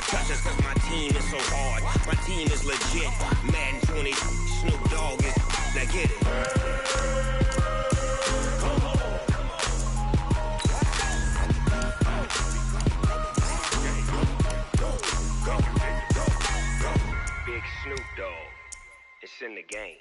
touch us cause my team is so hard. My team is legit. Madden 20, Snoop Dogg is, now get it. Big Snoop Dogg, it's in the game.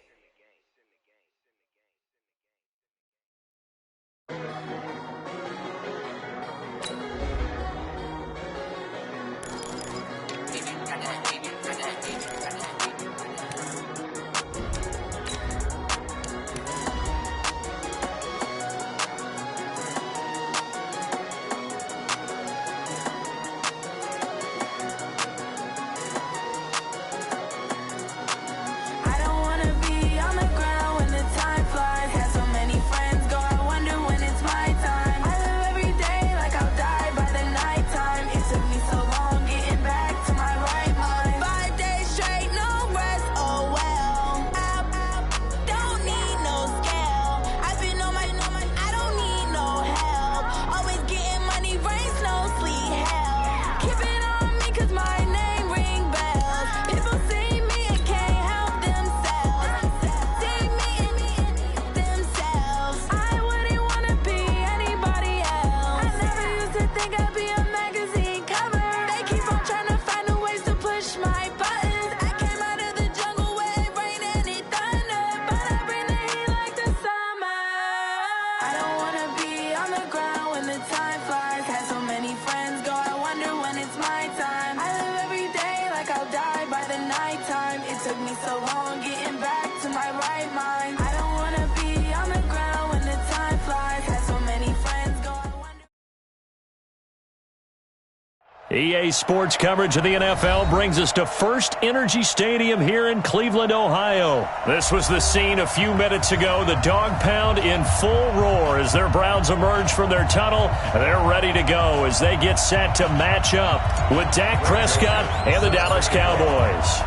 EA Sports coverage of the NFL brings us to First Energy Stadium here in Cleveland, Ohio. This was the scene a few minutes ago. The dog pound in full roar as their Browns emerge from their tunnel. They're ready to go as they get set to match up with Dak Prescott and the Dallas Cowboys.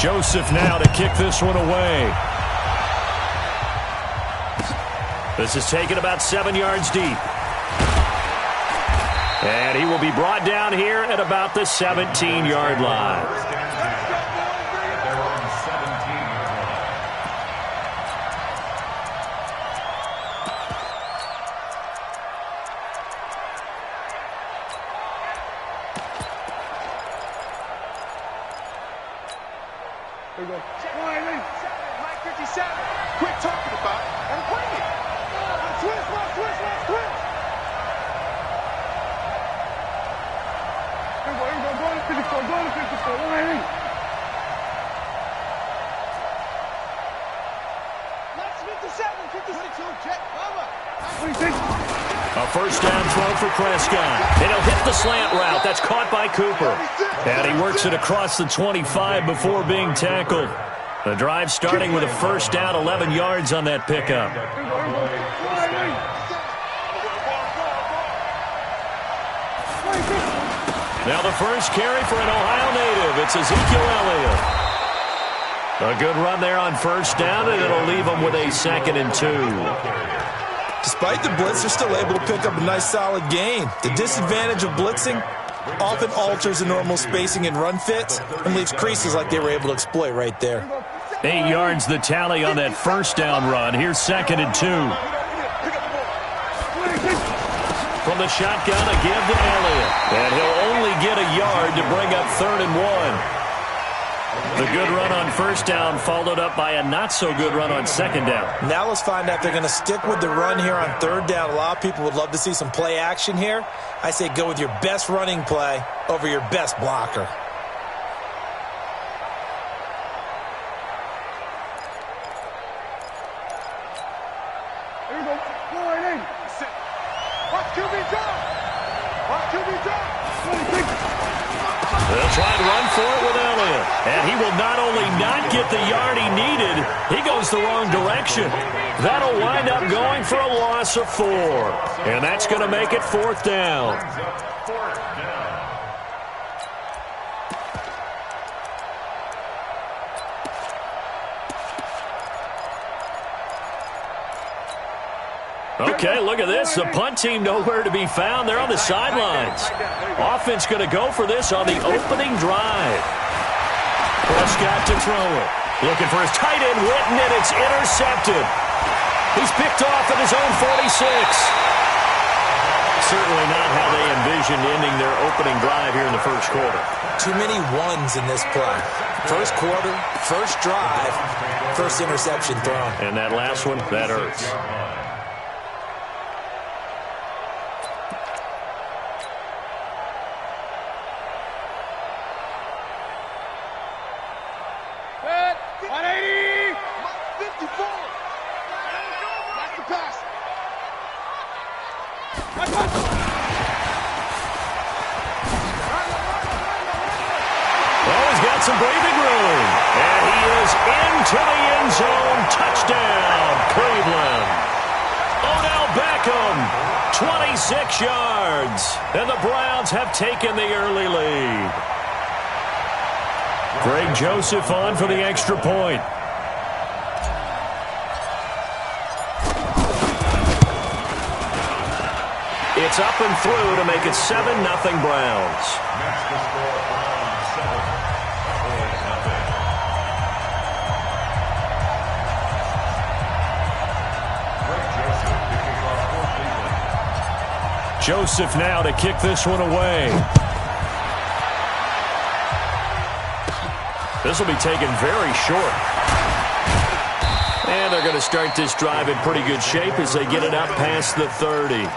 Joseph now to kick this one away. This is taken about 7 yards deep. And he will be brought down here at about the 17-yard line. Here we go. Mike 57. Quit talking about it and bring it. Twist. Go to 54, Let's 57, 52, Jet, A first down throw for Prescott. And he'll hit the slant route. That's caught by Cooper. And he works it across the 25 before being tackled. The drive starting with a first down, 11 yards on that pickup. Now the first carry for an Ohio native. It's Ezekiel Elliott. A good run there on first down, and it'll leave them with a 2nd and 2. Despite the blitz, they're still able to pick up a nice solid gain. The disadvantage of blitzing often alters the normal spacing and run fits and leaves creases like they were able to exploit right there. 8 yards the tally on that first down run. Here's 2nd and 2. From the shotgun, a give to Elliott. And he'll only get a yard to bring up 3rd and 1. The good run on first down followed up by a not-so-good run on 2nd down. Now let's find out if they're going to stick with the run here on 3rd down. A lot of people would love to see some play action here. I say go with your best running play over your best blocker. They'll try and run for it with Elliott. And he will not only not get the yard he needed, he goes the wrong direction. That'll wind up going for a loss of 4. And that's going to make it 4th down. Okay, look at this. The punt team nowhere to be found. They're on the sidelines. Offense going to go for this on the opening drive. Prescott to throw it. Looking for his tight end, Witten, and it's intercepted. He's picked off at his own 46. Certainly not how they envisioned ending their opening drive here in the first quarter. Too many ones in this play. First quarter, first drive, first interception thrown. And that last one, that hurts. Good. 180. 54. That's the pass. Well, he's got some breathing room. And he is into the end zone. Touchdown, Cleveland. Odell Beckham, 26 yards. And the Browns have taken the early lead. Greg Joseph on for the extra point. It's up and through to make it 7-0 Browns. Joseph now to kick this one away. This will be taken very short. And they're going to start this drive in pretty good shape as they get it up past the 30.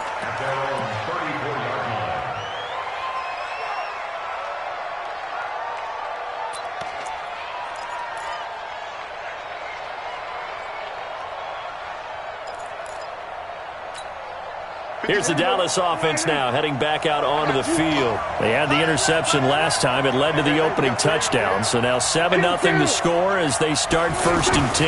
Here's the Dallas offense now, heading back out onto the field. They had the interception last time. It led to the opening touchdown. So now 7-0 the score as they start 1st and 10.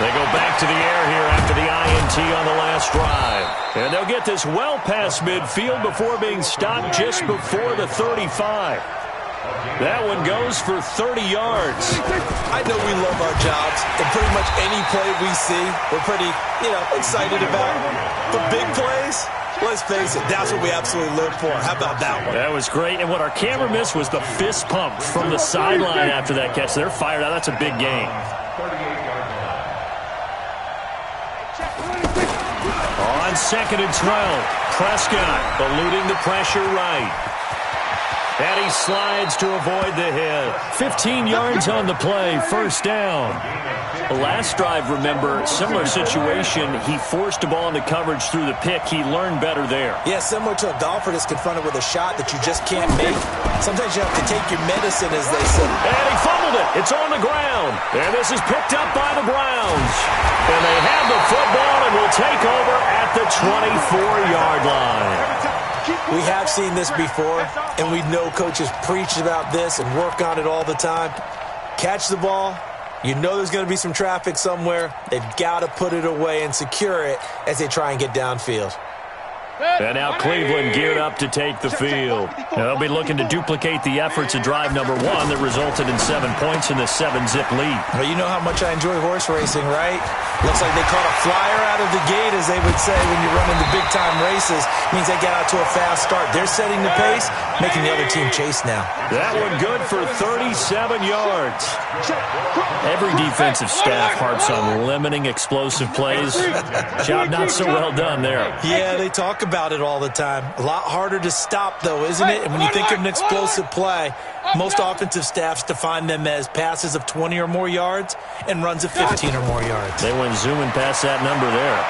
They go back to the air here after the INT on the last drive. And they'll get this well past midfield before being stopped just before the 35. That one goes for 30 yards. I know we love our jobs, and pretty much any play we see, we're pretty, excited about. But big plays, let's face it, that's what we absolutely live for. How about that one? That was great, and what our camera missed was the fist pump from the sideline after that catch. They're fired out. That's a big gain. On 2nd and 12, Prescott eluding the pressure right. And he slides to avoid the hit. 15 yards on the play, 1st down. The last drive, remember, similar situation. He forced the ball into coverage through the pick. He learned better there. Yeah, similar to a golfer that's confronted with a shot that you just can't make. Sometimes you have to take your medicine, as they say. And he fumbled it. It's on the ground. And this is picked up by the Browns. And they have the football and will take over at the 24-yard line. We have seen this before, and we know coaches preach about this and work on it all the time. Catch the ball. You know there's going to be some traffic somewhere. They've got to put it away and secure it as they try and get downfield. And now Cleveland geared up to take the field. Now they'll be looking to duplicate the efforts of drive number 1 that resulted in 7 points in the 7-zip lead. Well, you know how much I enjoy horse racing, right? Looks like they caught a flyer out of the gate, as they would say when you run into big-time races. Means they get out to a fast start. They're setting the pace, making the other team chase now. That one good for 37 yards. Every defensive staff harps on limiting explosive plays. Job not so well done there. Yeah, they talk about it all the time. A lot harder to stop, though, isn't it? And when you think of an explosive play, most offensive staffs define them as passes of 20 or more yards and runs of 15 or more yards. They went zooming past that number there.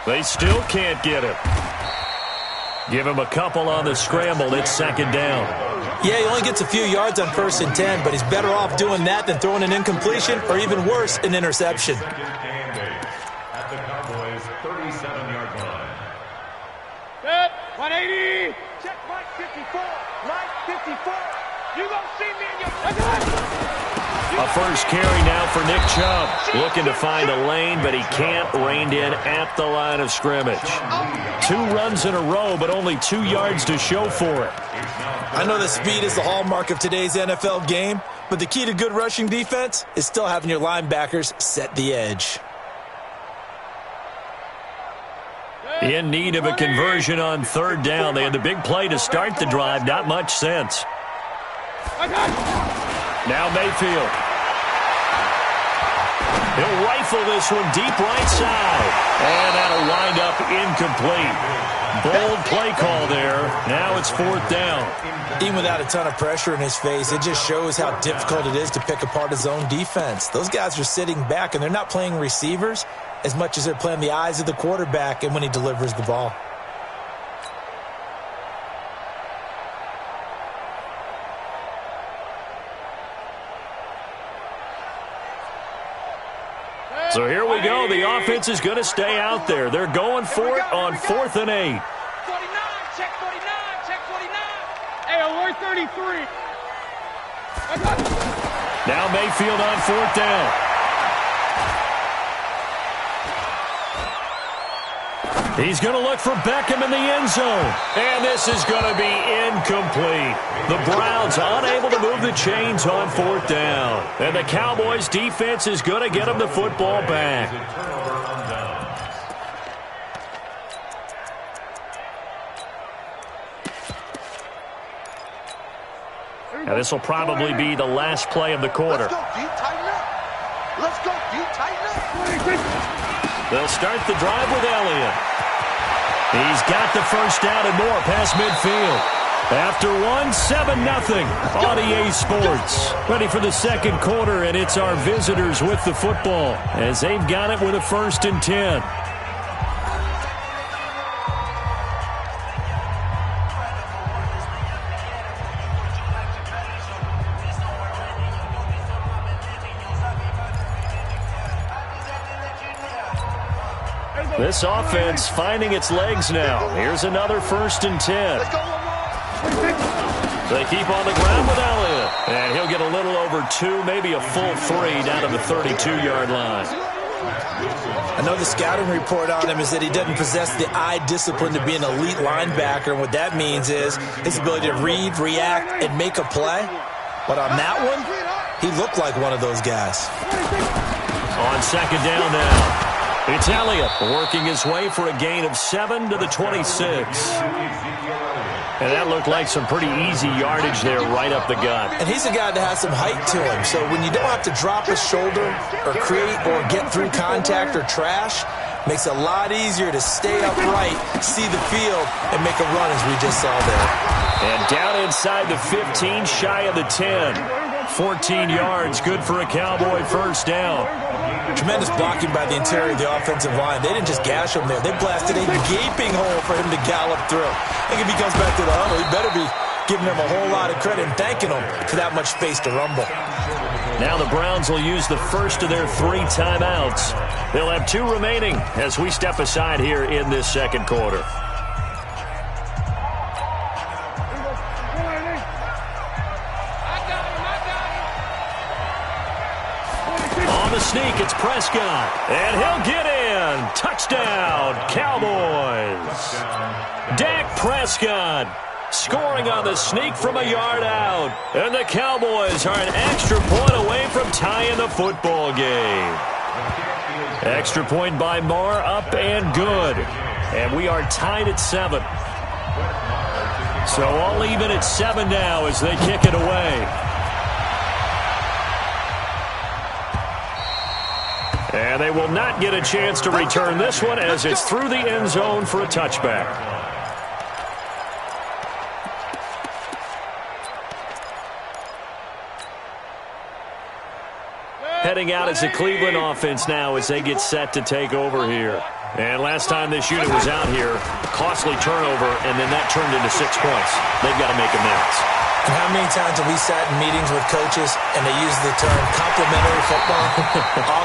They still can't get it. Give him a couple on the scramble. It's 2nd down. Yeah, he only gets a few yards on 1st and 10, but he's better off doing that than throwing an incompletion or, even worse, an interception. At the Cowboys' 37-yard line. Good. 180. Check right 54. Right 54. You gonna see me in your... A first carry now for Nick Chubb. Looking to find a lane, but he can't. Reined in at the line of scrimmage. 2 runs in a row, but only 2 yards to show for it. I know that speed is the hallmark of today's NFL game, but the key to good rushing defense is still having your linebackers set the edge. In need of a conversion on 3rd down. They had the big play to start the drive. Not much sense. Now Mayfield. He'll rifle this one deep right side. And that'll wind up incomplete. Bold play call there. Now it's 4th down. Even without a ton of pressure in his face, it just shows how difficult it is to pick apart his own defense. Those guys are sitting back, and they're not playing receivers as much as they're playing the eyes of the quarterback and when he delivers the ball. So here we go. The offense is going to stay out there. They're going for it on 4th and 8. 49, check 49, check 49. Hey, alert 33. Now Mayfield on 4th down. He's going to look for Beckham in the end zone. And this is going to be incomplete. The Browns unable to move the chains on 4th down. And the Cowboys defense is going to get them the football back. And this will probably be the last play of the quarter. Let's go, D, tighten up. Let's go, D, tighten up. They'll start the drive with Elliott. He's got the first down and more past midfield. After 7-0 on EA Sports. Ready for the second quarter, and it's our visitors with the football as they've got it with a 1st and 10. This offense finding its legs now. Here's another 1st and 10. They keep on the ground with Elliott. And he'll get a little over 2, maybe a full 3 down to the 32-yard line. I know the scouting report on him is that he doesn't possess the eye discipline to be an elite linebacker. And what that means is his ability to read, react, and make a play. But on that one, he looked like one of those guys. On 2nd down now. It's Elliott working his way for a gain of 7 to the 26. And that looked like some pretty easy yardage there right up the gut. And he's a guy that has some height to him. So when you don't have to drop a shoulder or create or get through contact or trash, makes it a lot easier to stay upright, see the field, and make a run as we just saw there. And down inside the 15, shy of the 10. 14 yards, good for a Cowboy 1st down. Tremendous blocking by the interior of the offensive line. They didn't just gash him there. They blasted a gaping hole for him to gallop through. I think if he comes back to the huddle, he better be giving him a whole lot of credit and thanking him for that much space to rumble. Now the Browns will use the first of their 3 timeouts. They'll have 2 remaining as we step aside here in this second quarter. On the sneak, it's Prescott. And he'll get in. Touchdown, Cowboys. Dak Prescott scoring on the sneak from a yard out. And the Cowboys are an extra point away from tying the football game. Extra point by Marr, up and good. And we are tied at 7. So all even at 7 now as they kick it away. And they will not get a chance to return this one as it's through the end zone for a touchback. Heading out as the Cleveland offense now as they get set to take over here. And last time this unit was out here, costly turnover, and then that turned into 6 points. They've got to make amends. And how many times have we sat in meetings with coaches and they use the term complementary football?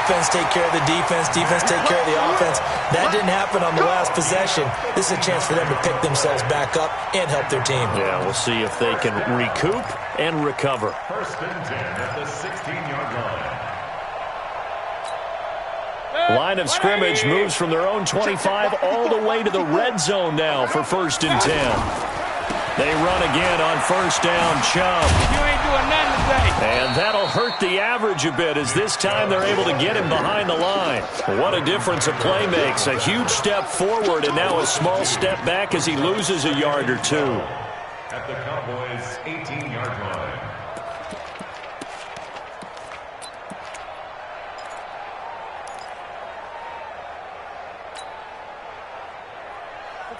Offense take care of the defense, defense take care of the offense. That didn't happen on the last possession. This is a chance for them to pick themselves back up and help their team. Yeah, we'll see if they can recoup and recover. 1st and 10 at the 16-yard line. line of scrimmage, moves from their own 25 all the way to the red zone now for 1st and 10. They run again on 1st down, Chubb. You ain't doing nothing today. And that'll hurt the average a bit as this time they're able to get him behind the line. What a difference a play makes. A huge step forward and now a small step back as he loses a yard or two. At the Cowboys' 18-yard line.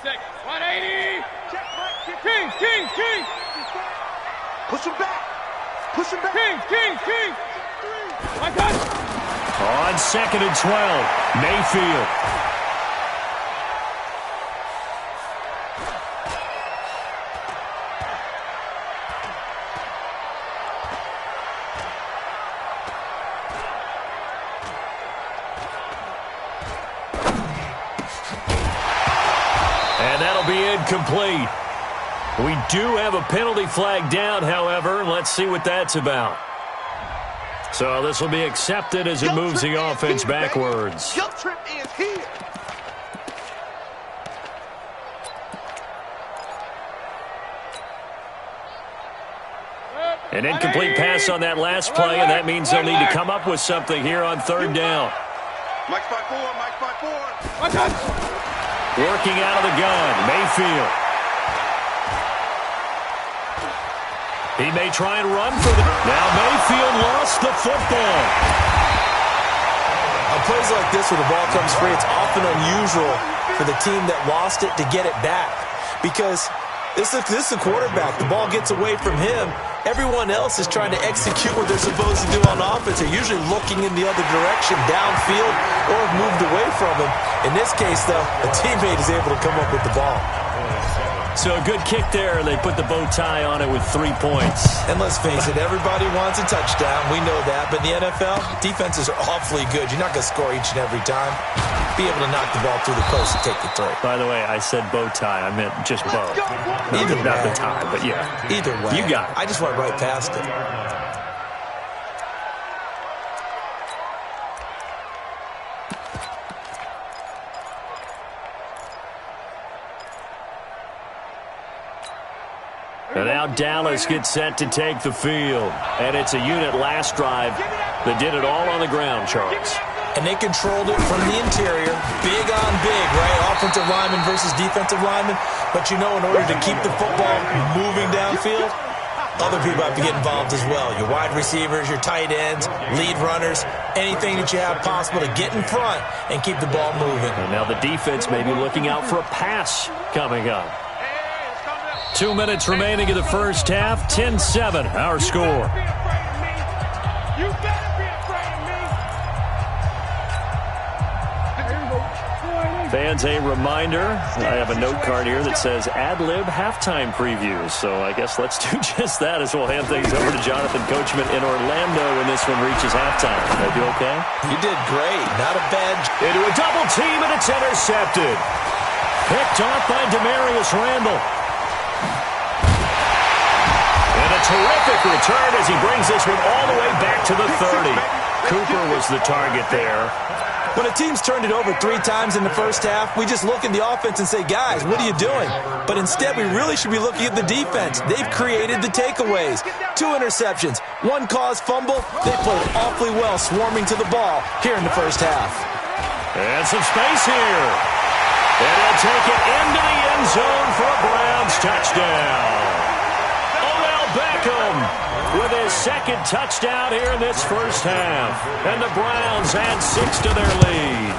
Check. 180. Check. King. Push him back. King. My God. On 2nd and 12, Mayfield. And that'll be incomplete. We do have a penalty flag down, however. Let's see what that's about. So this will be accepted as it moves the offense backwards. Guilt trip is here. An incomplete pass on that last play, and that means they'll need to come up with something here on 3rd down. Mike 5-4. My God. Working out of the gun, Mayfield. He may try and run for the... Now Mayfield lost the football. On plays like this where the ball comes free, it's often unusual for the team that lost it to get it back. Because this is the quarterback. The ball gets away from him. Everyone else is trying to execute what they're supposed to do on offense. They're usually looking in the other direction, downfield, or have moved away from him. In this case, though, a teammate is able to come up with the ball. So a good kick there. They put the bow tie on it with 3 points. And let's face it, everybody wants a touchdown. We know that. But in the NFL, defenses are awfully good. You're not going to score each and every time. Be able to knock the ball through the post and take the throw. By the way, I said bow tie. I meant just bow. Either Not way. the tie, but yeah. Either way. You got it. I just went right past it. And now Dallas gets set to take the field. And it's a unit last drive that did it all on the ground, Charles. And they controlled it from the interior. Big on big, right? Offensive lineman versus defensive lineman. But you know, in order to keep the football moving downfield, other people have to get involved as well. Your wide receivers, your tight ends, lead runners, anything that you have possible to get in front and keep the ball moving. And now the defense may be looking out for a pass coming up. 2 minutes remaining in the first half. 10-7, our score. You better be afraid of me. Fans, a reminder, I have a note card here that says ad-lib halftime previews. So I guess let's do just that as we'll hand things over to Jonathan Coachman in Orlando when this one reaches halftime. Are you okay? You did great. Not a bad... Into a double team, and it's intercepted. Picked off by Demarius Randall. And a terrific return as he brings this one all the way back to the 30. Cooper was the target there. When a team's turned it over 3 times in the first half, we just look at the offense and say, guys, what are you doing? But instead, we really should be looking at the defense. They've created the takeaways. 2 interceptions, 1 caused fumble. They played awfully well swarming to the ball here in the first half. And some space here. And he'll take it into the end zone for a Browns touchdown. Beckham with his second touchdown here in this first half. And the Browns add 6 to their lead.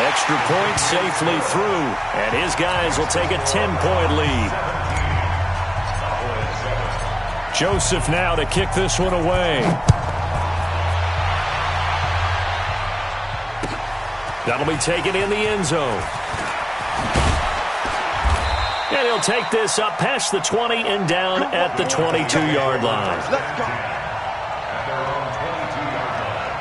Extra point safely through. And his guys will take a 10-point lead. Joseph now to kick this one away. That'll be taken in the end zone. And he'll take this up past the 20 and down at the 22-yard line. Let's go. At their own 22-yard line.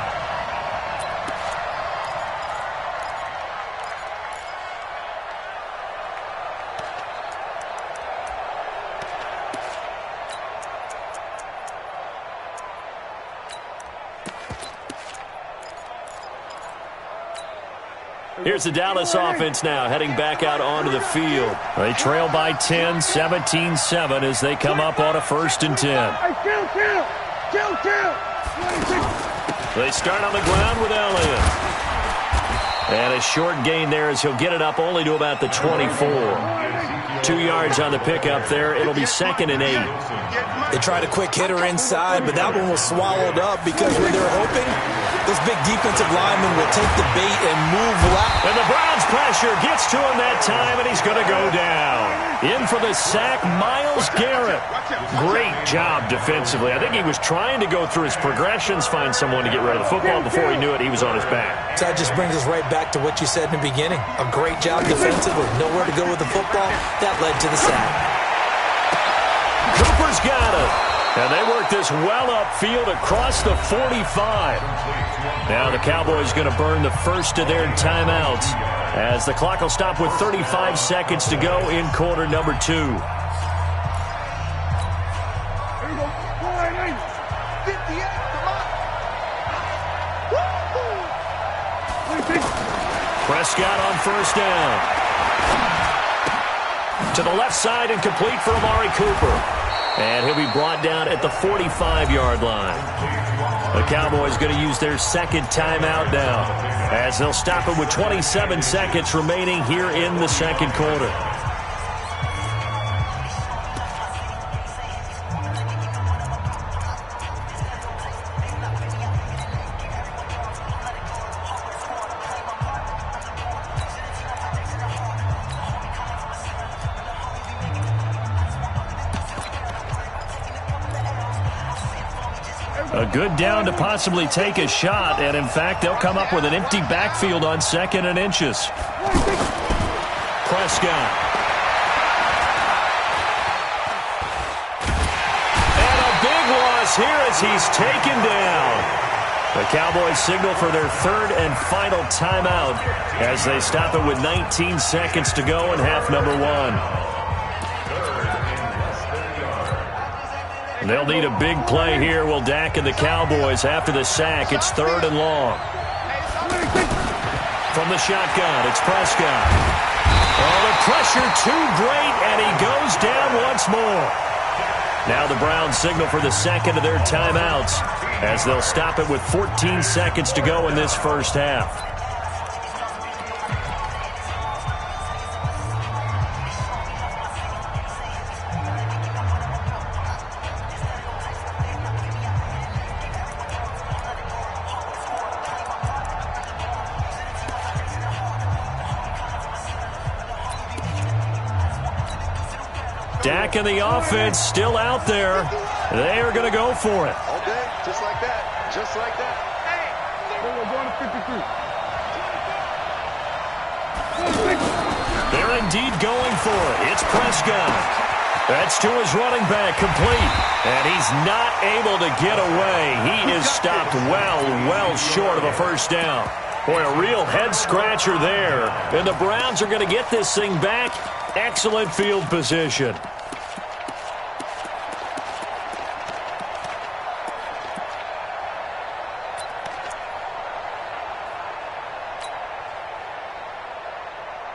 Here's the Dallas offense now heading back out onto the field. They trail by 10, 17-7 as they come up on a 1st and 10. They start on the ground with Elliott. And a short gain there as he'll get it up only to about the 24. 2 yards on the pickup there. It'll be 2nd and 8. They tried a quick hitter inside, but that one was swallowed up because when they're hoping this big defensive lineman will take the bait and move left. And the Browns pressure gets to him that time, and he's going to go down. In for the sack, Myles Garrett. Great job defensively. I think he was trying to go through his progressions, find someone to get rid of the football. Before he knew it, he was on his back. So that just brings us right back to what you said in the beginning. A great job defensively. Nowhere to go with the football. That led to the sack. Cooper's got it. And they work this well upfield across the 45. Now the Cowboys going to burn the first of their timeouts as the clock will stop with 35 seconds to go in quarter number 2. Prescott on 1st down. To the left side and complete for Amari Cooper. And he'll be brought down at the 45-yard line. The Cowboys going to use their 2nd timeout now as they'll stop it with 27 seconds remaining here in the 2nd quarter. A good down to possibly take a shot, and in fact, they'll come up with an empty backfield on 2nd and inches. Prescott. And a big loss here as he's taken down. The Cowboys signal for their 3rd and final timeout as they stop it with 19 seconds to go in half number 1. They'll need a big play here, will Dak and the Cowboys after the sack. It's 3rd and long. From the shotgun, it's Prescott. Oh, the pressure too great, and he goes down once more. Now the Browns signal for the 2nd of their timeouts as they'll stop it with 14 seconds to go in this first half. Dak and the offense still out there. They are going to go for it. Okay, just like that. Just like that. Hey, we're going to 53. They're indeed going for it. It's Prescott. That's to his running back, complete. And he's not able to get away. He is stopped well short of a 1st down. Boy, a real head-scratcher there. And the Browns are going to get this thing back. Excellent field position.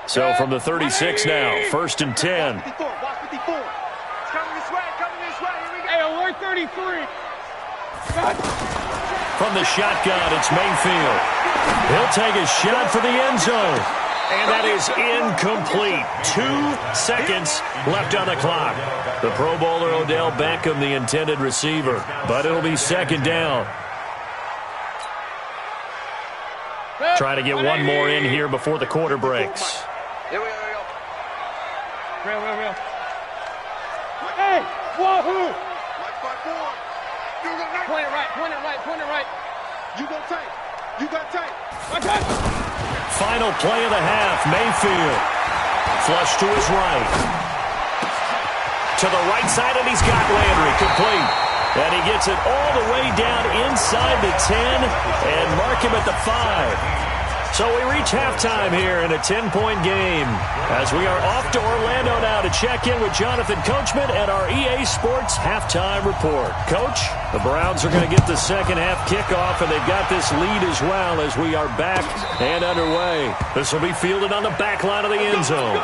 So from the 36 now, 1st and 10. Watch 54. It's coming this way. Here we go. Hey, alert 33. From the shotgun, it's Mayfield. He'll take a shot for the end zone. And that is incomplete. 2 seconds left on the clock. The Pro Bowler Odell Beckham, the intended receiver. But it'll be 2nd down. Try to get one more in here before the quarter breaks. Here we go. Real. Hey, wahoo! Point it right. You got tight. Final play of the half, Mayfield. Flush to his right. To the right side, and he's got Landry, complete. And he gets it all the way down inside the 10 and mark him at the 5. So we reach halftime here in a 10-point game as we are off to Orlando now to check in with Jonathan Coachman at our EA Sports halftime report. Coach, the Browns are going to get the second half kickoff, and they've got this lead as well as we are back and underway. This will be fielded on the back line of the end zone.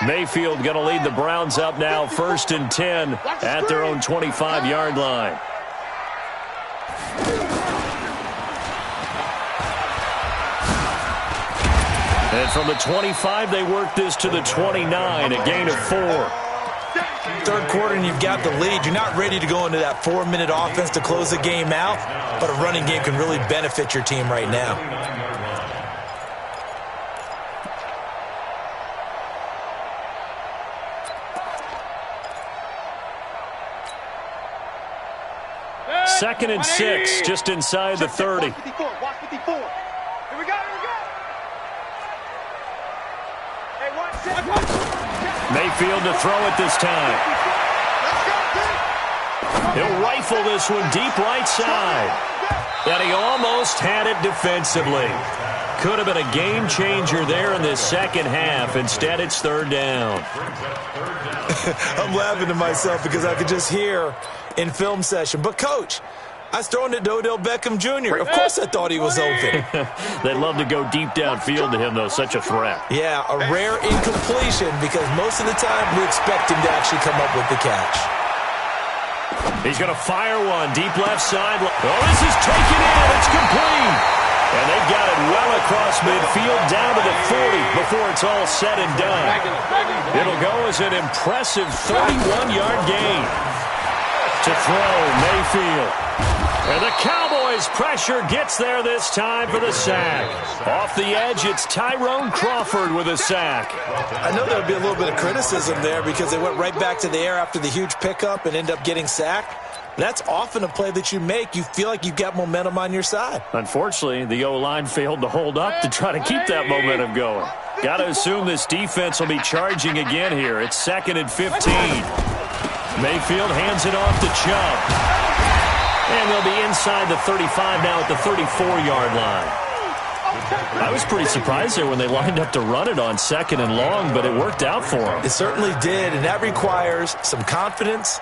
Mayfield going to lead the Browns up now, 1st and 10 at their own 25-yard line. And from the 25, they work this to the 29, a gain of 4. Third quarter and you've got the lead. You're not ready to go into that 4-minute offense to close the game out, but a running game can really benefit your team right now. Second and 6, just inside the 30. Watch 54. Here we go. Hey, watch. Mayfield to throw it this time. He'll rifle this one deep right side. And he almost had it defensively. Could have been a game changer there in this second half. Instead, it's third down. I'm laughing to myself because I could just hear in film session. But, Coach, I was throwing it to Odell Beckham Jr. Of course I thought he was open. They'd love to go deep downfield to him, though. Such a threat. Yeah, a rare incompletion because most of the time we expect him to actually come up with the catch. He's going to fire one deep left side. Oh, this is taken in. It's complete. And they've got it well across midfield down to the 40 before it's all said and done. It'll go as an impressive 31-yard gain. To throw, Mayfield. And the Cowboys' pressure gets there this time for the sack. Off the edge, it's Tyrone Crawford with a sack. I know there would be a little bit of criticism there because they went right back to the air after the huge pickup and end up getting sacked. That's often a play that you make. You feel like you've got momentum on your side. Unfortunately, the O-line failed to hold up to try to keep that momentum going. Got to assume this defense will be charging again here. It's 2nd and 15. Mayfield hands it off to Chubb. And they'll be inside the 35 now at the 34-yard line. I was pretty surprised there when they lined up to run it on 2nd and long, but it worked out for them. It certainly did, and that requires some confidence,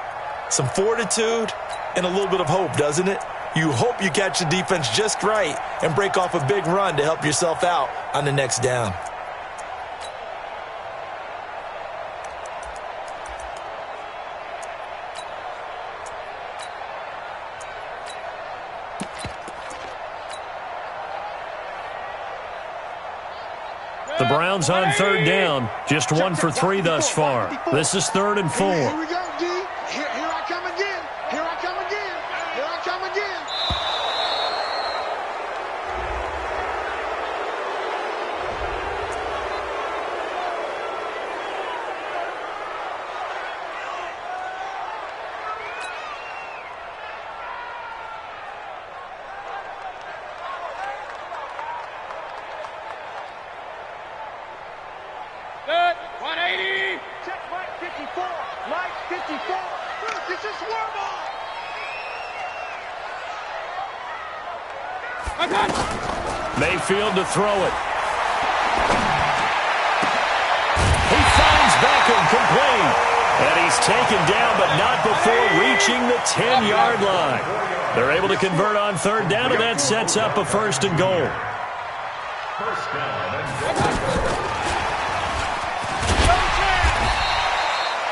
some fortitude, and a little bit of hope, doesn't it? You hope you catch the defense just right and break off a big run to help yourself out on the next down. The Browns on third down, just 1 for 3 thus far. This is 3rd and 4. Here we go, D. Here I come again. Here I come again. Here I come again. Good. 180. Check Mike 54. Mike 54. This is Warball. I got it. Mayfield to throw it. He finds Beckham complete. And he's taken down, but not before reaching the 10-yard line. They're able to convert on third down, and that sets up a 1st and goal. First down.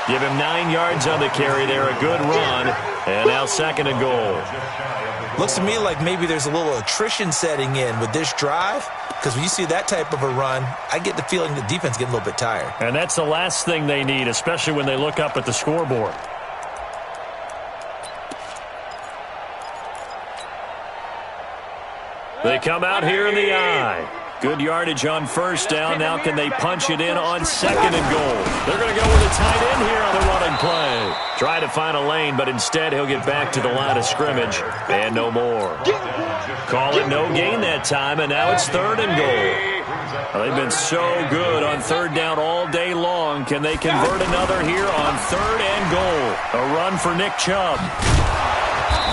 Give him 9 yards on the carry there, a good run, and now 2nd and goal. Looks to me like maybe there's a little attrition setting in with this drive, because when you see that type of a run, I get the feeling the defense getting a little bit tired. And that's the last thing they need, especially when they look up at the scoreboard. They come out here in the eye. Good yardage on first down. Now can they punch it in on 2nd and goal? They're going to go with a tight end here on the running play. Try to find a lane, but instead he'll get back to the line of scrimmage and no more. Call it no gain that time, and now it's 3rd and goal. Well, they've been so good on third down all day long. long. Can they convert another here on 3rd and goal? A run for Nick Chubb.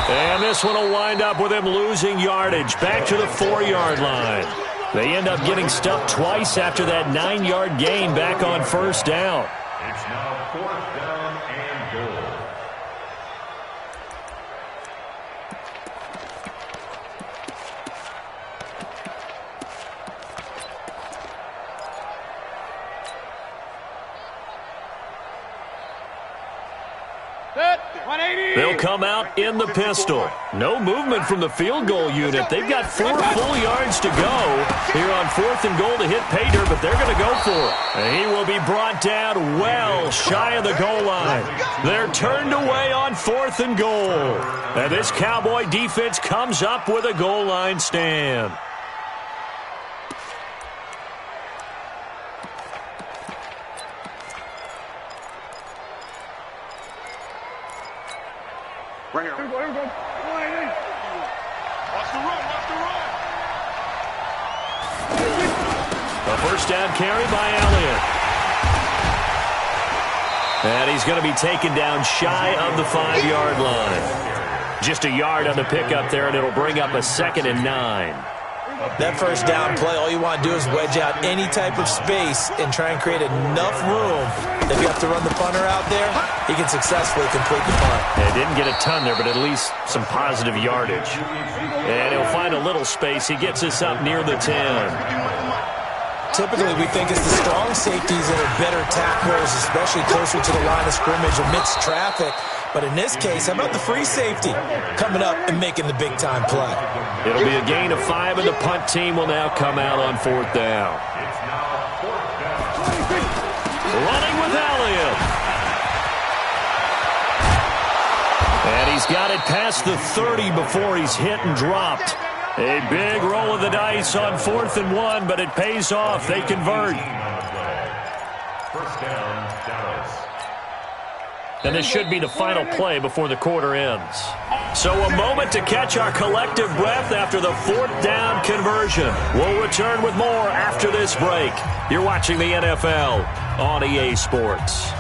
And this one will wind up with him losing yardage back to the 4-yard line. They end up getting stuffed twice after that 9-yard gain back on 1st down. It's now 4th down and goal. They'll come out in the pistol. No movement from the field goal unit. They've got 4 full yards to go here on 4th and goal to hit Pater, but they're going to go for it. And he will be brought down well shy of the goal line. They're turned away on 4th and goal. And this Cowboy defense comes up with a goal line stand. Right here. Here we go. Watch the run. A first down carry by Elliott. And he's going to be taken down shy of the 5-yard line. Just a yard on the pickup there, and it'll bring up a 2nd and 9. That first down play, all you want to do is wedge out any type of space and try and create enough room. If you have to run the punter out there, he can successfully complete the punt. Yeah, didn't get a ton there, but at least some positive yardage. And he'll find a little space. He gets us up near the 10. Typically, we think it's the strong safeties that are better tacklers, especially closer to the line of scrimmage amidst traffic. But in this case, how about the free safety coming up and making the big-time play? It'll be a gain of 5, and the punt team will now come out on 4th down. Running with Elliott. And he's got it past the 30 before he's hit and dropped. A big roll of the dice on 4th and 1, but it pays off. They convert. First down, Dallas. And this should be the final play before the quarter ends. So a moment to catch our collective breath after the 4th down conversion. We'll return with more after this break. You're watching the NFL on EA Sports.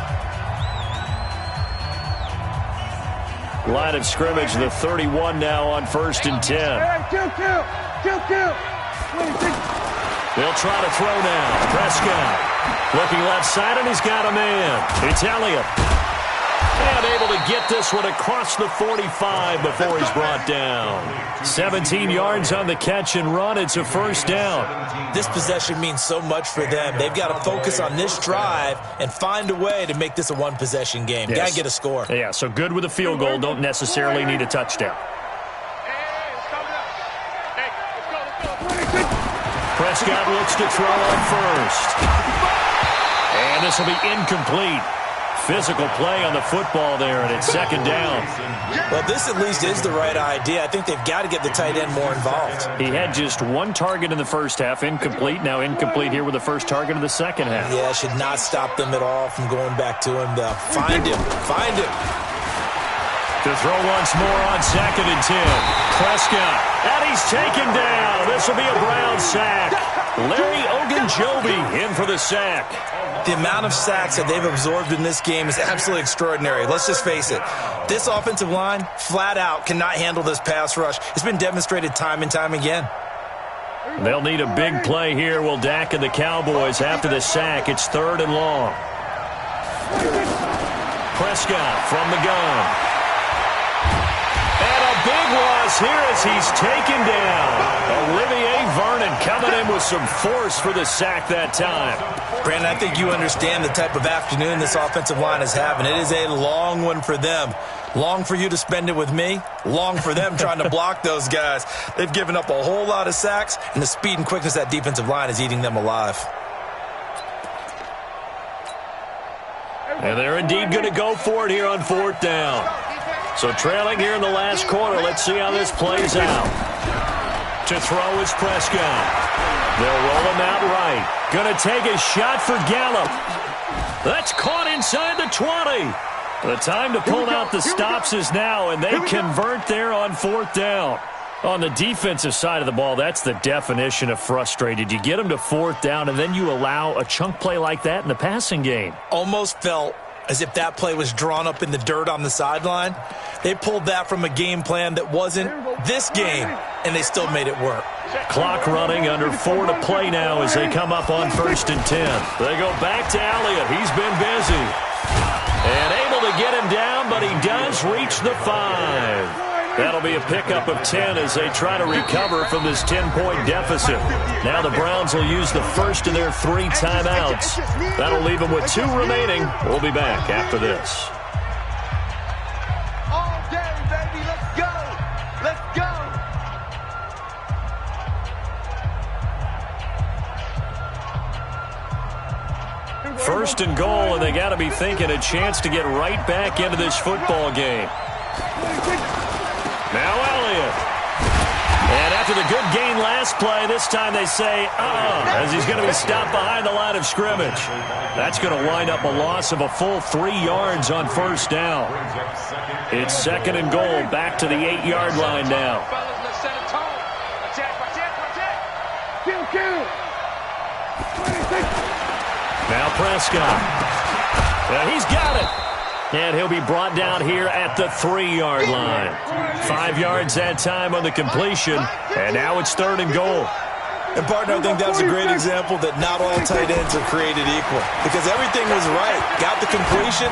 Line of scrimmage, the 31 now on 1st and 10. They'll try to throw now. Prescott looking left side, and he's got a man. It's Elliott. And able to get this one across the 45 before he's brought down. 17 yards on the catch and run. It's a first down. This possession means so much for them. They've got to focus on this drive and find a way to make this a one-possession game. Yes. Got to get a score. Yeah, so good with a field goal. Don't necessarily need a touchdown. Prescott looks to throw on first. And this will be incomplete. Physical play on the football there, and it's 2nd down. Well, this at least is the right idea. I think they've got to get the tight end more involved. He had just 1 target in the first half, incomplete. Now incomplete here with the first target of the second half. Yeah, should not stop them at all from going back to him, though. Find him. To throw once more on 2nd and 10. Prescott, and he's taken down. This will be a Brown sack. Larry Ogunjobi in for the sack. The amount of sacks that they've absorbed in this game is absolutely extraordinary. Let's just face it. This offensive line, flat out, cannot handle this pass rush. It's been demonstrated time and time again. They'll need a big play here. Will Dak and the Cowboys after the sack. It's 3rd and long. Prescott from the gun. And a big loss here as he's taken down. Olivier Vernon coming in with some force for the sack that time. Brandon, I think you understand the type of afternoon this offensive line is having. It is a long one for them. Long for you to spend it with me. Long for them trying to block those guys. They've given up a whole lot of sacks, and the speed and quickness of that defensive line is eating them alive. And they're indeed going to go for it here on 4th down. So trailing here in the last quarter. Let's see how this plays out. To throw is Prescott. They'll roll him out right. Going to take a shot for Gallup. That's caught inside the 20. The time to pull out the stops is now, and they convert there on 4th down. On the defensive side of the ball, that's the definition of frustrated. You get them to 4th down, and then you allow a chunk play like that in the passing game. Almost felt as if that play was drawn up in the dirt on the sideline. They pulled that from a game plan that wasn't this game, and they still made it work. Clock running, under 4 to play now as they come up on 1st and 10. They go back to Elliott. He's been busy. And able to get him down, but he does reach the 5. That'll be a pickup of 10 as they try to recover from this 10-point deficit. Now the Browns will use the first of their 3 timeouts. That'll leave them with 2 remaining. We'll be back after this. All day, baby. Let's go. Let's go. 1st and goal, and they got to be thinking a chance to get right back into this football game. Now Elliott. And after the good gain last play, this time they say, as he's going to be stopped behind the line of scrimmage. That's going to wind up a loss of a full 3 yards on 1st down. It's 2nd and goal, back to the 8-yard line now. Now Prescott. He's got it. And he'll be brought down here at the 3-yard line. 5 yards that time on the completion. And now it's 3rd and goal. And, partner, I think that's a great example that not all tight ends are created equal. Because everything was right. Got the completion,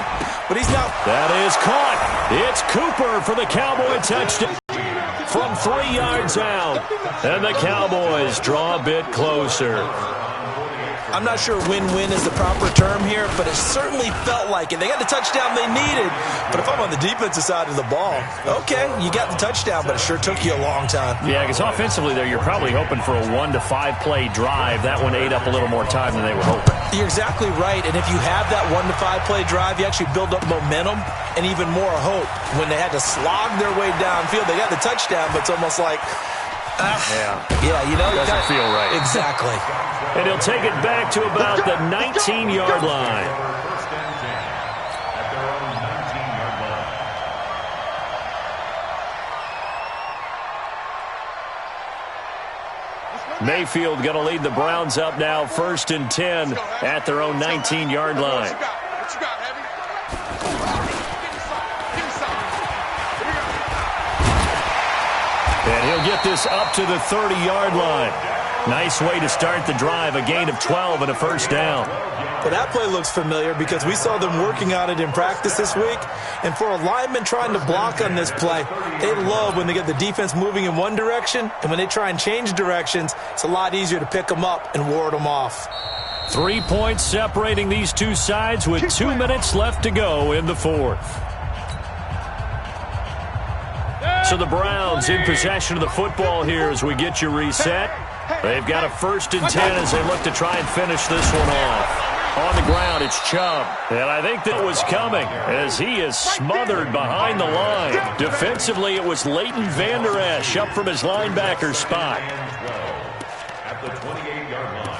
but he's not. That is caught. It's Cooper for the Cowboy touchdown. From 3 yards out. And the Cowboys draw a bit closer. I'm not sure win-win is the proper term here, but it certainly felt like it. They got the touchdown they needed, but if I'm on the defensive side of the ball, okay, you got the touchdown, but it sure took you a long time. Yeah, because offensively there, you're probably hoping for a 1 to 5 play drive. That one ate up a little more time than they were hoping. You're exactly right, and if you have that 1 to 5 play drive, you actually build up momentum and even more hope. When they had to slog their way downfield, they got the touchdown, but it's almost like, yeah, you know, doesn't feel right. Exactly. And he'll take it back to about the 19-yard line. Mayfield going to lead the Browns up now, 1st and 10 at their own 19-yard line. What you got, Heavy? And he'll get this up to the 30-yard line. Nice way to start the drive, a gain of 12 and a 1st down. Well, that play looks familiar because we saw them working on it in practice this week. And for a lineman trying to block on this play, they love when they get the defense moving in one direction. And when they try and change directions, it's a lot easier to pick them up and ward them off. 3 points separating these two sides with 2 minutes left to go in the 4th. So the Browns in possession of the football here as we get you reset. They've got a 1st and 10 as they look to try and finish this one off. On the ground, it's Chubb. And I think that was coming as he is smothered behind the line. Defensively, it was Leighton Vander Esch up from his linebacker spot. At the 28-yard line.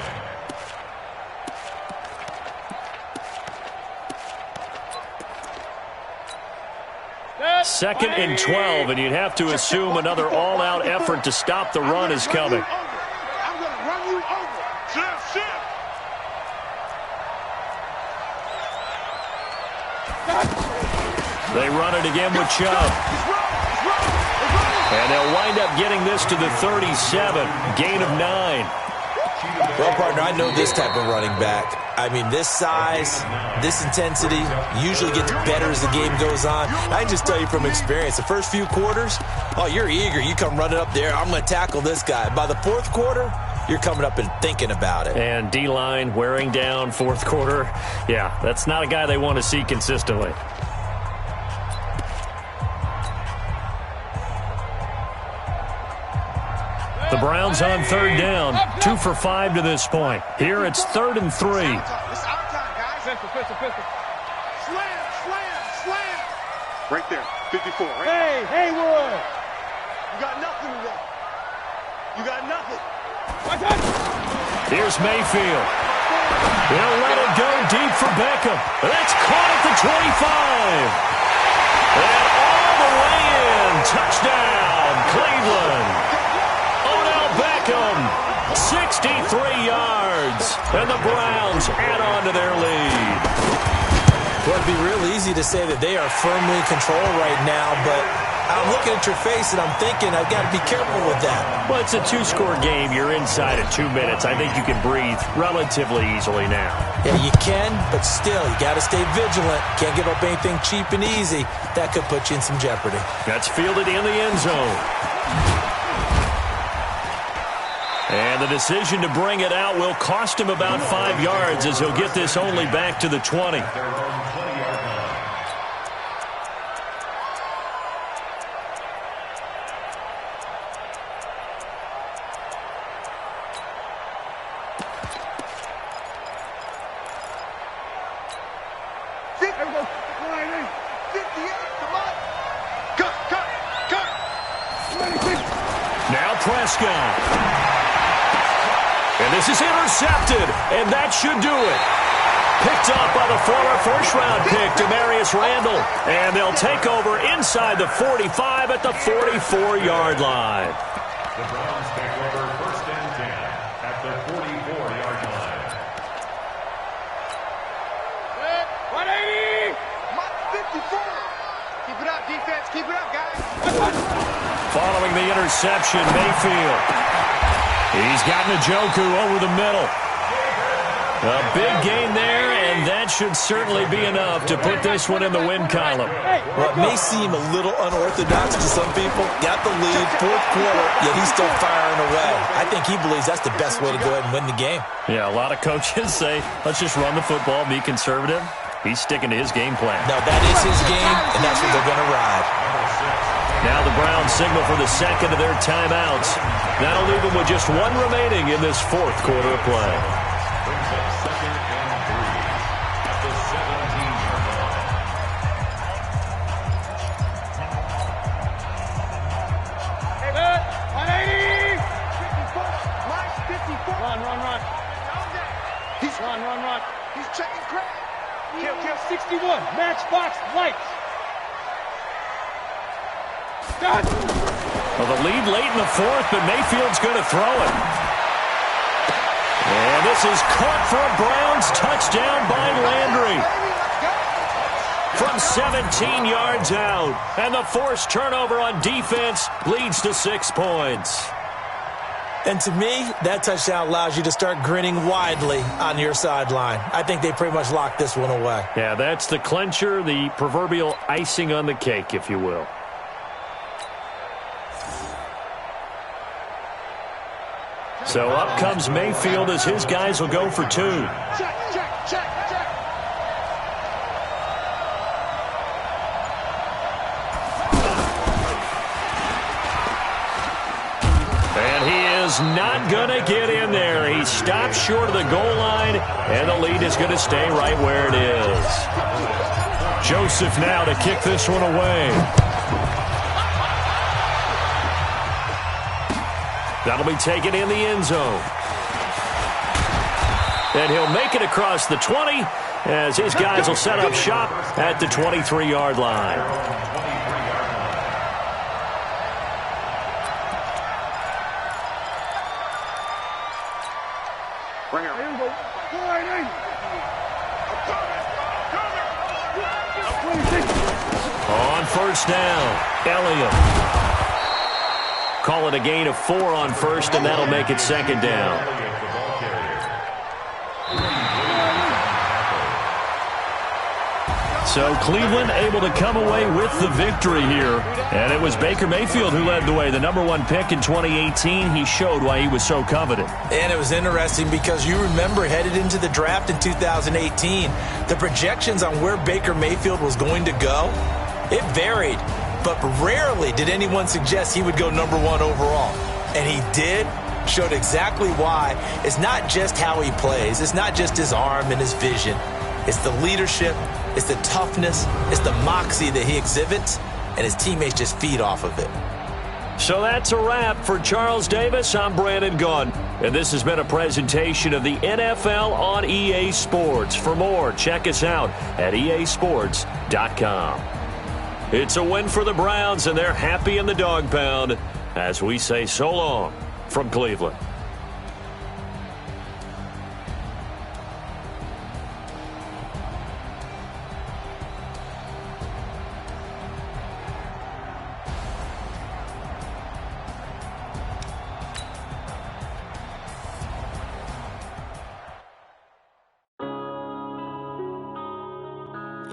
2nd and 12, and you'd have to assume another all-out effort to stop the run is coming. I'm going to run you over. Shift. They run it again with Chubb. And they'll wind up getting this to the 37. Gain of 9. Well, partner, I know this type of running back. I mean, this size, this intensity usually gets better as the game goes on. I can just tell you from experience, the first few quarters, you're eager. You come running up there, I'm going to tackle this guy. By the 4th quarter, you're coming up and thinking about it. And D-line wearing down 4th quarter. Yeah, that's not a guy they want to see consistently. The Browns on 3rd down, 2 for 5 to this point. Here it's 3rd and 3. It's our time, guys. Pistol. Slam. Right there, 54. Right? Hey, Haywood. You got nothing today. You got nothing. Here's Mayfield. He'll let it go deep for Beckham. That's caught at the 25. And all the way in. Touchdown, Cleveland. yards. And the Browns add on to their lead. Well, it'd be real easy to say that they are firmly in control right now, but I'm looking at your face and I'm thinking I've got to be careful with that. Well, it's a two-score game. You're inside at 2 minutes. I think you can breathe relatively easily now. Yeah, you can, but still, you got to stay vigilant. Can't give up anything cheap and easy. That could put you in some jeopardy. That's fielded in the end zone. And the decision to bring it out will cost him about 5 yards as he'll get this only back to the 20. Now Prescott. And this is intercepted, and that should do it. Picked up by the former first-round pick, Demarius Randall. And they'll take over inside the 45 at the 44-yard line. The Browns take over 1st and 10 at the 44-yard line. 180! 54! Keep it up, defense. Keep it up, guys. Following the interception, Mayfield. He's got Njoku over the middle. A big gain there, and that should certainly be enough to put this one in the win column. Well, it may seem a little unorthodox to some people. Got the lead, 4th quarter, yet he's still firing away. I think he believes that's the best way to go ahead and win the game. Yeah, a lot of coaches say, let's just run the football, be conservative. He's sticking to his game plan. No, that is his game, and that's what they're going to ride. Now the Browns signal for the second of their timeouts. That'll leave them with just one remaining in this 4th quarter of play. Brings up 2nd and 3 at the 17-yard line. Hey, bud. 180! 54. Mike, 54. Run. He's run. He's checking crack. Kill 61. Matchbox lights. Done. Well, the lead late in the 4th, but Mayfield's going to throw it. And this is caught for a Browns touchdown by Landry. From 17 yards out. And the forced turnover on defense leads to 6 points. And to me, that touchdown allows you to start grinning widely on your sideline. I think they pretty much locked this one away. Yeah, that's the clincher, the proverbial icing on the cake, if you will. So up comes Mayfield as his guys will go for 2. Check. And he is not going to get in there. He stops short of the goal line, and the lead is going to stay right where it is. Joseph now to kick this one away. That'll be taken in the end zone. And he'll make it across the 20 as his guys will set up shop at the 23-yard line. Bring it. On 1st down, Elliott. Call it a gain of 4 on 1st, and that'll make it 2nd down. So Cleveland able to come away with the victory here. And it was Baker Mayfield who led the way. The #1 pick in 2018, he showed why he was so coveted. And it was interesting because you remember headed into the draft in 2018, the projections on where Baker Mayfield was going to go, it varied. But rarely did anyone suggest he would go #1 overall. And he did, showed exactly why. It's not just how he plays. It's not just his arm and his vision. It's the leadership. It's the toughness. It's the moxie that he exhibits. And his teammates just feed off of it. So that's a wrap for Charles Davis. I'm Brandon Gaudin. And this has been a presentation of the NFL on EA Sports. For more, check us out at easports.com. It's a win for the Browns, and they're happy in the dog pound as we say so long from Cleveland.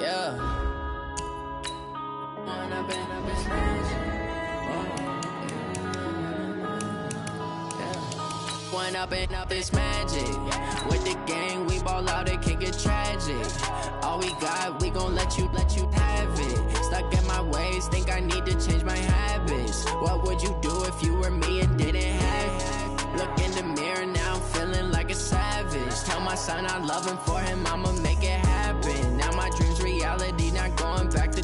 Yeah. One up and up is magic. With the gang, we ball out, it can get tragic. All we got, we gon' let you have it. Stuck in my ways, think I need to change my habits. What would you do if you were me and didn't have it? Look in the mirror, now I'm feeling like a savage. Tell my son I love him, for him I'ma make it happen. Now my dream's reality, not going back to.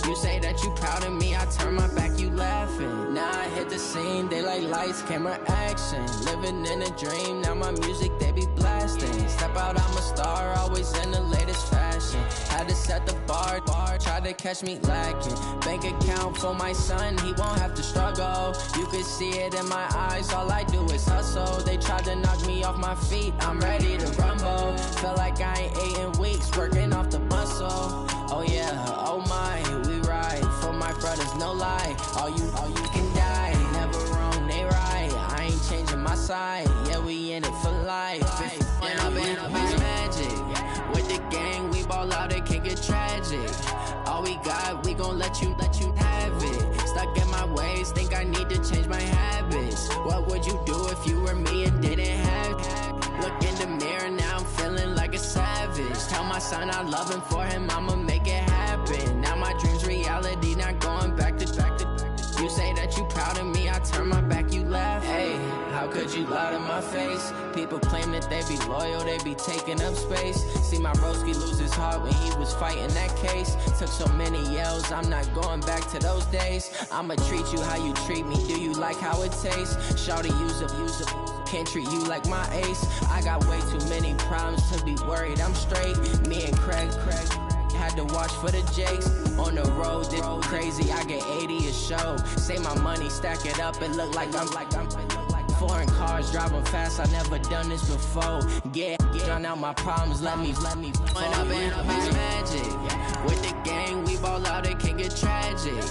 You say that you proud of me, I turn my back, you laughing. Now I hit the scene, they like lights, camera, action. Living in a dream, now my music, they be blasting. Step out, I'm a star, always in the latest fashion. Had to set the bar, try to catch me lacking. Bank account for my son, he won't have to struggle. You can see it in my eyes, all I do is hustle. They tried to knock me off my feet, I'm ready to rumble. Feel like I ain't ate in weeks, working off the muscle. Oh yeah, oh my, we ride for my brothers, no lie. All you can die, never wrong, they right. I ain't changing my side, yeah, we in it for life. When up and up is magic. With the gang, we ball out, it can get tragic. All we got, we gon' let you have it. Stuck in my ways, think I need to change my habits. What would you do if you were me and didn't have it? Look in the mirror, now I'm feeling like a savage. Tell my son I love him, for him I'ma make it happen. Now my dream's reality, not going back to. You say that you proud of me, I turn my back, you laugh. Hey, how could you lie to my face? People claim that they be loyal, they be taking up space. See my broski lose his heart when he was fighting that case. Took so many yells, I'm not going back to those days. I'ma treat you how you treat me, do you like how it tastes? Shawty, use up, can't treat you like my ace. I got way too many problems to be worried, I'm straight. Me and Craig had to watch for the Jakes. On the road, this crazy, I get 80 a show. Say my money, stack it up, it look like I'm foreign cars, driving fast, I never done this before. Get drown out my problems, let me When up and up is magic. With the gang, we ball out, it can get tragic.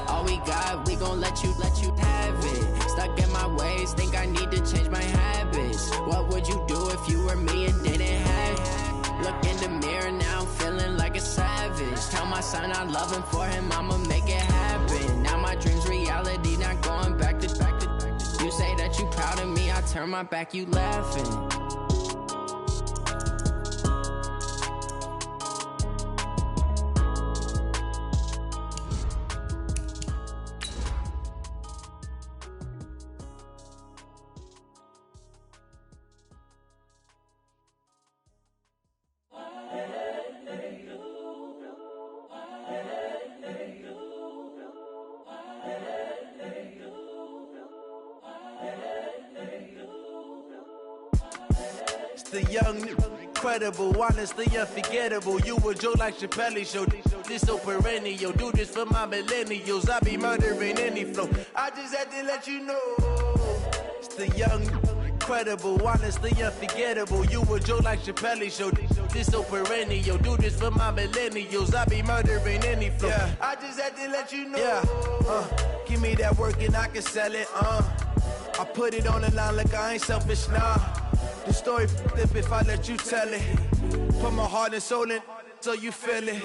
All we got, we gon' let you have it. Stuck in my ways, think I need to change my habits. What would you do if you were me and didn't have it? Look in the mirror, now I'm feeling like a savage. Tell my son I love him, for him I'ma make it happen. Now my dream's reality, not going back to. You say that you proud of me, I turn my back, you laughing. The young, incredible, honestly unforgettable. You a joke like Chappelle show. This so perennial. Do this for my millennials. I be murdering any flow. I just had to let you know. It's the young, incredible, honestly unforgettable. You a joke like Chappelle show. This so perennial. Do this for my millennials. I be murdering any flow. Yeah. I just had to let you know. Yeah. Give me that work and I can sell it. I put it on the line like I ain't selfish, nah. The story flip if I let you tell it. Put my heart and soul in so you feel it.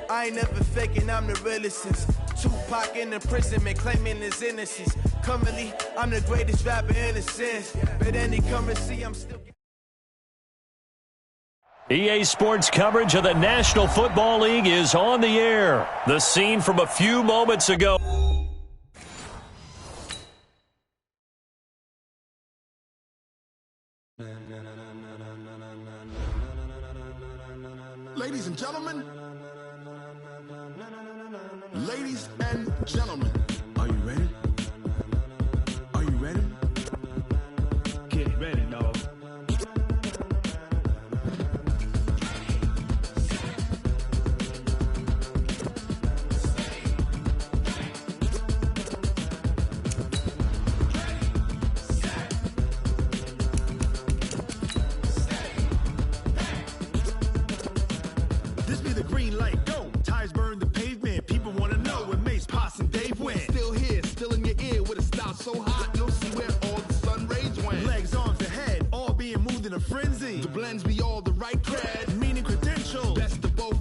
I ain't never faking, I'm the realest since Tupac in imprisonment, claiming his innocence. Currently, I'm the greatest rapper in a sense. But any currency, I'm still... EA Sports coverage of the National Football League is on the air. The scene from a few moments ago. Ladies and gentlemen, are you ready? Are you ready? Get ready, dog. This be the green light, go. Tires burn the pavement. People wanna know when Mace, Pops, and Dave went. Still here, still in your ear with a style so hot, you'll see where all the sun rays went. Legs, arms, and head, all being moved in a frenzy. The blends be all the right cred, meaning credentials. Best of both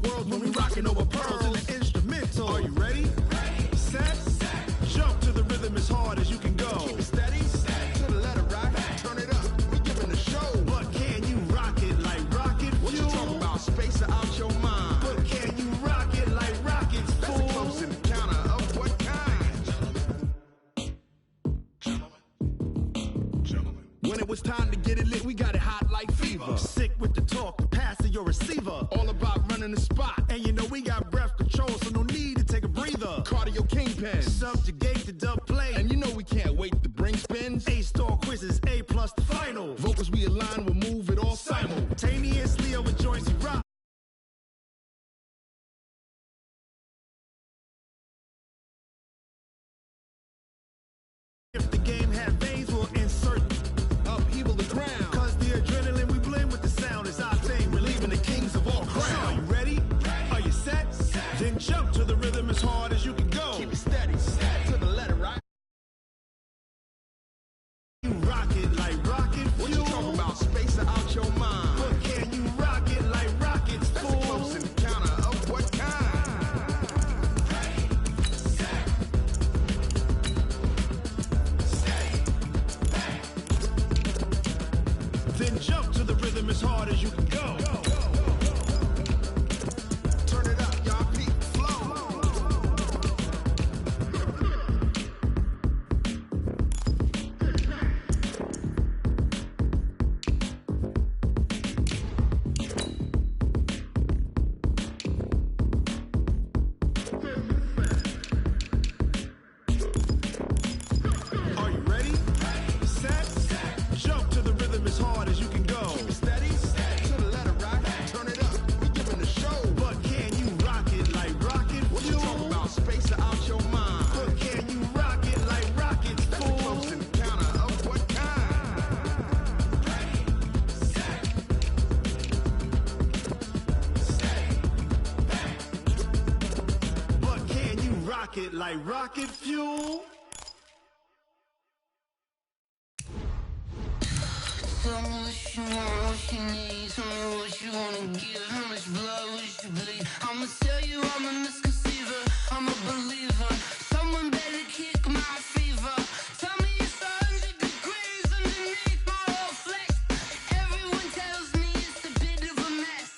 it's time to get it lit, we got it hot like fever. Sick with the talk, the pass of your receiver. All about running the spot. And you know we got breath control, so no need to take a breather. Cardio kingpin, subjugate the dub play. And you know we can't wait to bring spins. A-star quizzes, A+ the final. Vocals we align, we'll move it all simultaneously over joints we rock. If the game had veins, we'll insert upheaval the ground. Cause the adrenaline we blend with the sound is our thing. We're leaving the kings of all crowns. So are you ready? Are you set? Then jump to the rhythm as hard as you can go. Keep it steady, to the letter, right? You rock it like rocket fuel. What you talking about? Spacing out your mind. But can you rock it like rockets, fool? That's a close encounter of what kind? Then jump to the rhythm as hard as you can go. Turn it up, y'all, peak flow. Are you ready? Set? Jump to the rhythm as hard as you can go. Keep it steady, to the letter, right? Turn it up, we giving the show. But can you rock it like rocket fuel? What you talking about? Spacing out your mind. But can you rock it like rockets, fool? That's a close encounter of what kind? But can you rock it like rocket fuel? Tell me what you want, what you need. Tell me what you wanna give. How much blood would you bleed? I'ma tell you I'm a misconceiver. I'm a believer. Someone better kick my fever. Tell me it's 100 degrees underneath my whole flesh. Everyone tells me it's a bit of a mess.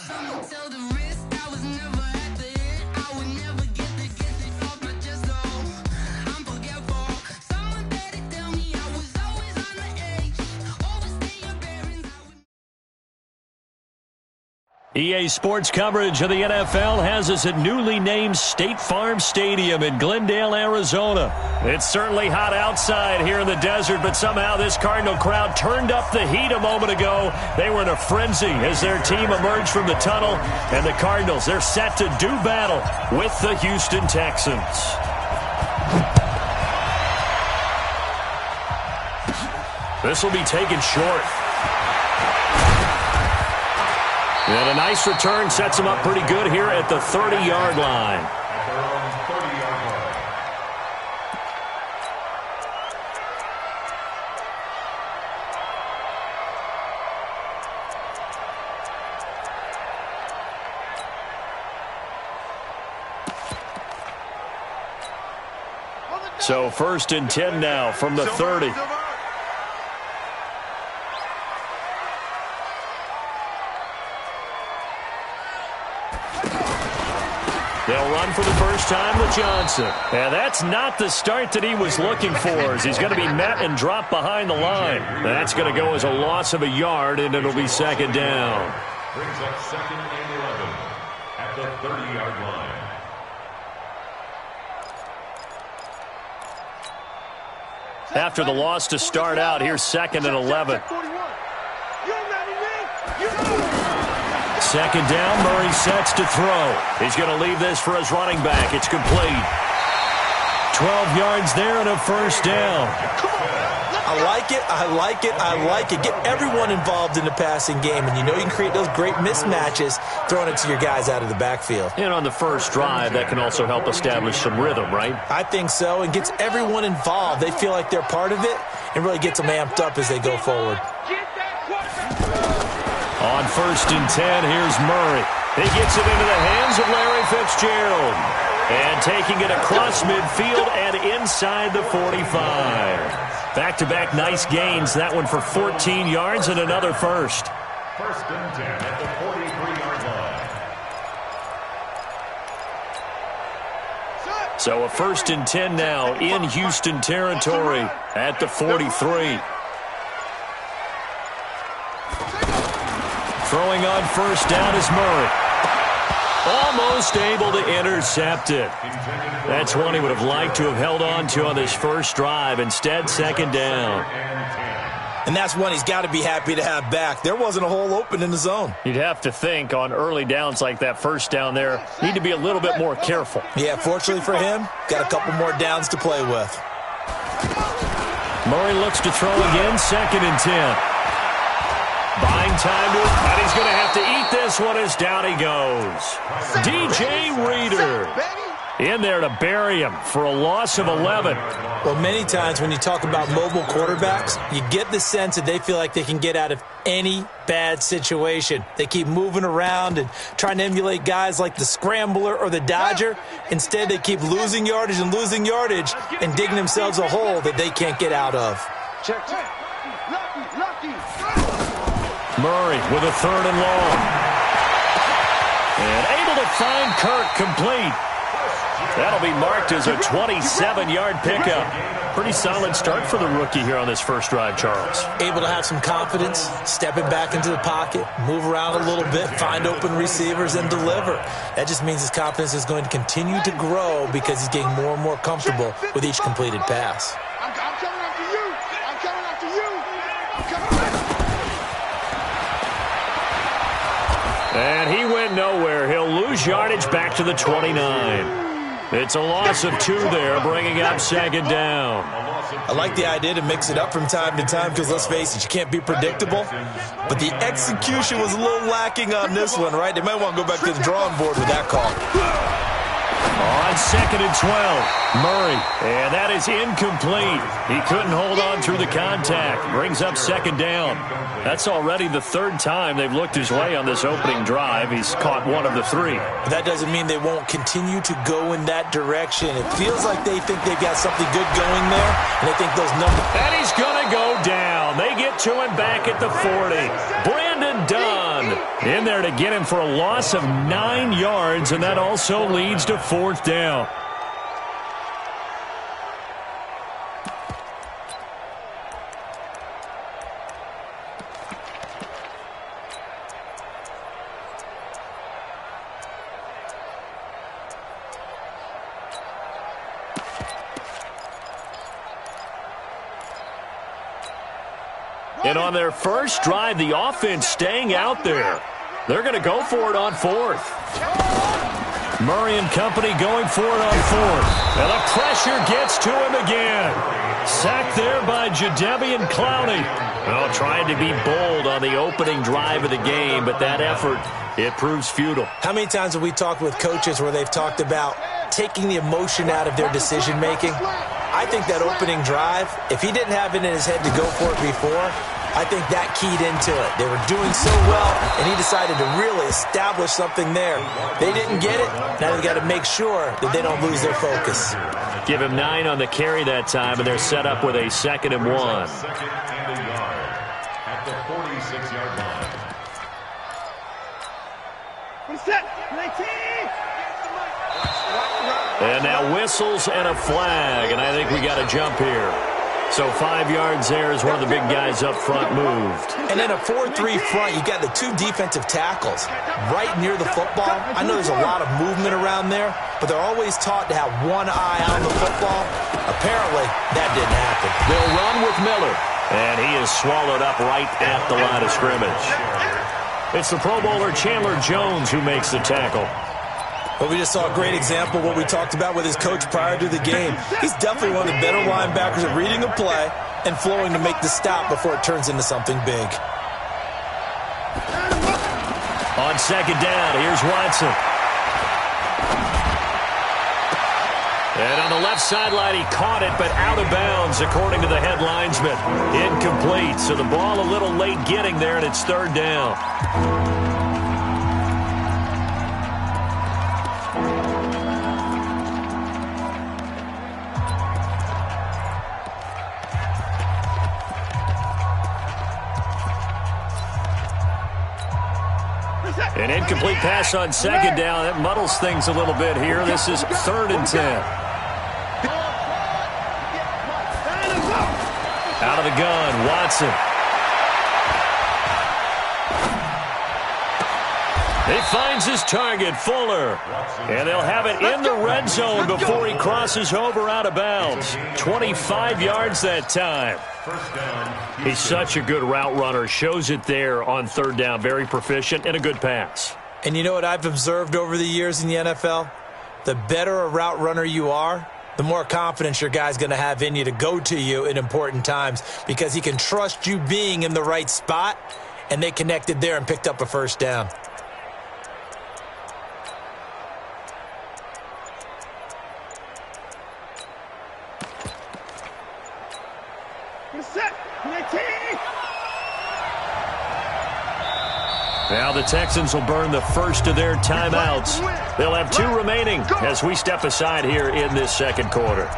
I'ma tell the risk I was never at the end. I would never get it off my chest though. I'm forgetful. Someone better tell me I was always on the edge. Overstay your bearings. EA Sports coverage of the NFL has us at newly named State Farm Stadium in Glendale, Arizona. It's certainly hot outside here in the desert, but somehow this Cardinal crowd turned up the heat a moment ago. They were in a frenzy as their team emerged from the tunnel, and the Cardinals, they're set to do battle with the Houston Texans. This will be taken short. And a nice return sets him up pretty good here at the 30-yard line. At their own 30-yard line. So 1st and 10 now from the 30. They'll run for the first time with Johnson. And that's not the start that he was looking for, as he's going to be met and dropped behind the line. That's going to go as a loss of a yard, and it'll be 2nd down. Brings up 2nd and 11 at the 30-yard line. After the loss to start out, here's 2nd and 11. 2nd down, Murray sets to throw. He's going to leave this for his running back. It's complete. 12 yards there and a 1st down. I like it, I like it, I like it. Get everyone involved in the passing game, and you know you can create those great mismatches throwing it to your guys out of the backfield. And on the first drive, that can also help establish some rhythm, right? I think so, and gets everyone involved. They feel like they're part of it and really gets them amped up as they go forward. On 1st and 10, here's Murray. He gets it into the hands of Larry Fitzgerald. And taking it across midfield and inside the 45. Back-to-back nice gains. That one for 14 yards and another first. 1st and 10 at the 43-yard line. So a 1st and 10 now in Houston territory at the 43. Throwing on 1st down is Murray. Almost able to intercept it. That's one he would have liked to have held on to on this first drive. Instead, 2nd down. And that's one he's got to be happy to have back. There wasn't a hole open in the zone. You'd have to think on early downs like that 1st down there, need to be a little bit more careful. Yeah, fortunately for him, got a couple more downs to play with. Murray looks to throw again, 2nd and 10. Buying time to it, and he's going to have to eat this one as down he goes. DJ Reader in there to bury him for a loss of 11. Well, many times when you talk about mobile quarterbacks, you get the sense that they feel like they can get out of any bad situation. They keep moving around and trying to emulate guys like the Scrambler or the Dodger. Instead, they keep losing yardage and digging themselves a hole that they can't get out of. Murray with a 3rd and long. And able to find Kirk complete. That'll be marked as a 27-yard pickup. Pretty solid start for the rookie here on this first drive, Charles. Able to have some confidence, stepping back into the pocket, move around a little bit, find open receivers, and deliver. That just means his confidence is going to continue to grow because he's getting more and more comfortable with each completed pass. I'm coming after you. I'm coming after you. I'm coming after you. And he went nowhere. He'll lose yardage back to the 29. It's a loss of 2 there, bringing up 2nd down. I like the idea to mix it up from time to time because, let's face it, you can't be predictable. But the execution was a little lacking on this one, right? They might want to go back to the drawing board with that call. On 2nd and 12, Murray, and that is incomplete. He couldn't hold on through the contact. Brings up 2nd down. That's already the 3rd time they've looked his way on this opening drive. He's caught 1 of the 3. But that doesn't mean they won't continue to go in that direction. It feels like they think they've got something good going there, and they think those numbers... And he's going to go down. They get to him back at the 40. Brandon Dunn in there to get him for a loss of 9 yards, and that also leads to 4th down. And on their first drive, the offense staying out there. They're going to go for it on 4th. Murray and company going for it on 4th. And the pressure gets to him again. Sacked there by Jadeveon Clowney. Well, trying to be bold on the opening drive of the game, but that effort, it proves futile. How many times have we talked with coaches where they've talked about taking the emotion out of their decision-making? I think that opening drive, if he didn't have it in his head to go for it before, I think that keyed into it. They were doing so well, and he decided to really establish something there. They didn't get it. Now they've got to make sure that they don't lose their focus. Give him 9 on the carry that time, and they're set up with a 2nd and 1. 2nd and a yard at the 46-yard line. And now whistles and a flag, and I think we got a jump here. So 5 yards there as one of the big guys up front moved. And in a 4-3 front, you got the 2 defensive tackles right near the football. I know there's a lot of movement around there, but they're always taught to have one eye on the football. Apparently, that didn't happen. They'll run with Miller, and he is swallowed up right at the line of scrimmage. It's the Pro Bowler Chandler Jones who makes the tackle. But we just saw a great example of what we talked about with his coach prior to the game. He's definitely one of the better linebackers at reading a play and flowing to make the stop before it turns into something big. On 2nd down, here's Watson. And on the left sideline, he caught it, but out of bounds, according to the head linesman. Incomplete, so the ball a little late getting there, and it's 3rd down. An incomplete pass on 2nd down. That muddles things a little bit here. This is 3rd and 10. of the gun. Watson. He finds his target, Fuller. And they'll have it in the red zone before he crosses over out of bounds. 25 yards that time. He's such a good route runner. Shows it there on third down. Very proficient and a good pass. And you know what I've observed over the years in the NFL? The better a route runner you are, the more confidence your guy's going to have in you to go to you in important times because he can trust you being in the right spot, and they connected there and picked up a first down. Now the Texans will burn the first of their timeouts. They'll have 2 remaining as we step aside here in this second quarter.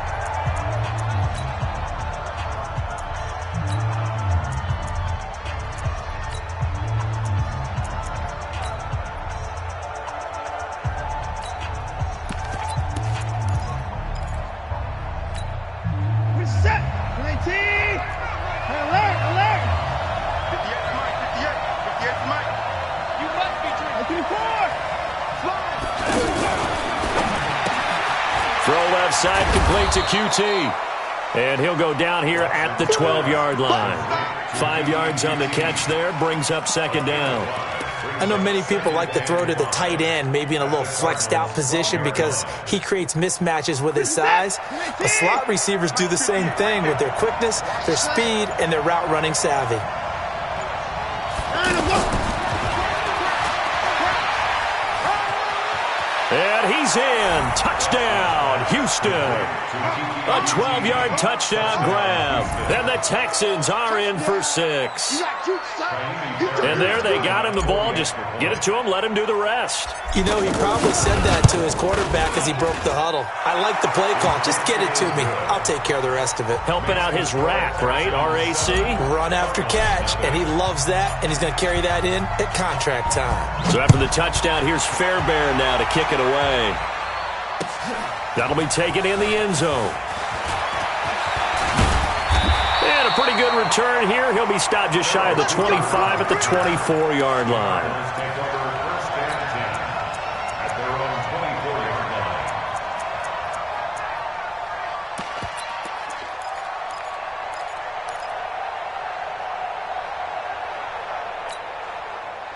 Side complete to QT. And he'll go down here at the 12-yard line. 5 yards on the catch there, brings up second down. I know many people like to throw to the tight end, maybe in a little flexed out position because he creates mismatches with his size. The slot receivers do the same thing with their quickness, their speed, and their route running savvy. And he's in. Touchdown, Houston. A 12-yard touchdown grab. And the Texans are in for 6. And there they got him the ball. Just get it to him, let him do the rest. You know, he probably said that to his quarterback as he broke the huddle. I like the play call. Just get it to me. I'll take care of the rest of it. Helping out his rack, right? RAC? Run after catch. And he loves that, and he's going to carry that in at contract time. So after the touchdown, here's Fairbairn now to kick it away. That'll be taken in the end zone. And a pretty good return here. He'll be stopped just shy of the 25 at the 24-yard line.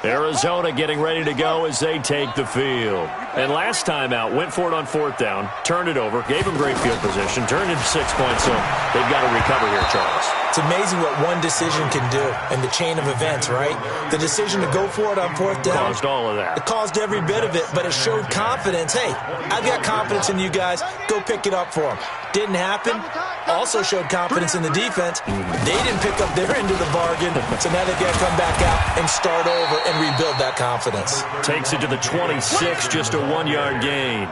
Arizona getting ready to go as they take the field. And last time out, went for it on fourth down, turned it over, gave them great field position, turned into 6 points, so they've got to recover here, Charles. It's amazing what one decision can do in the chain of events, right? The decision to go for it on fourth down. Caused all of that. It caused every bit of it, but it showed confidence. Hey, I've got confidence in you guys. Go pick it up for them. Didn't happen. Also showed confidence in the defense. They didn't pick up their end of the bargain, so now they've got to come back out and start over and rebuild that confidence. Takes it to the 26, just a 1-yard gain.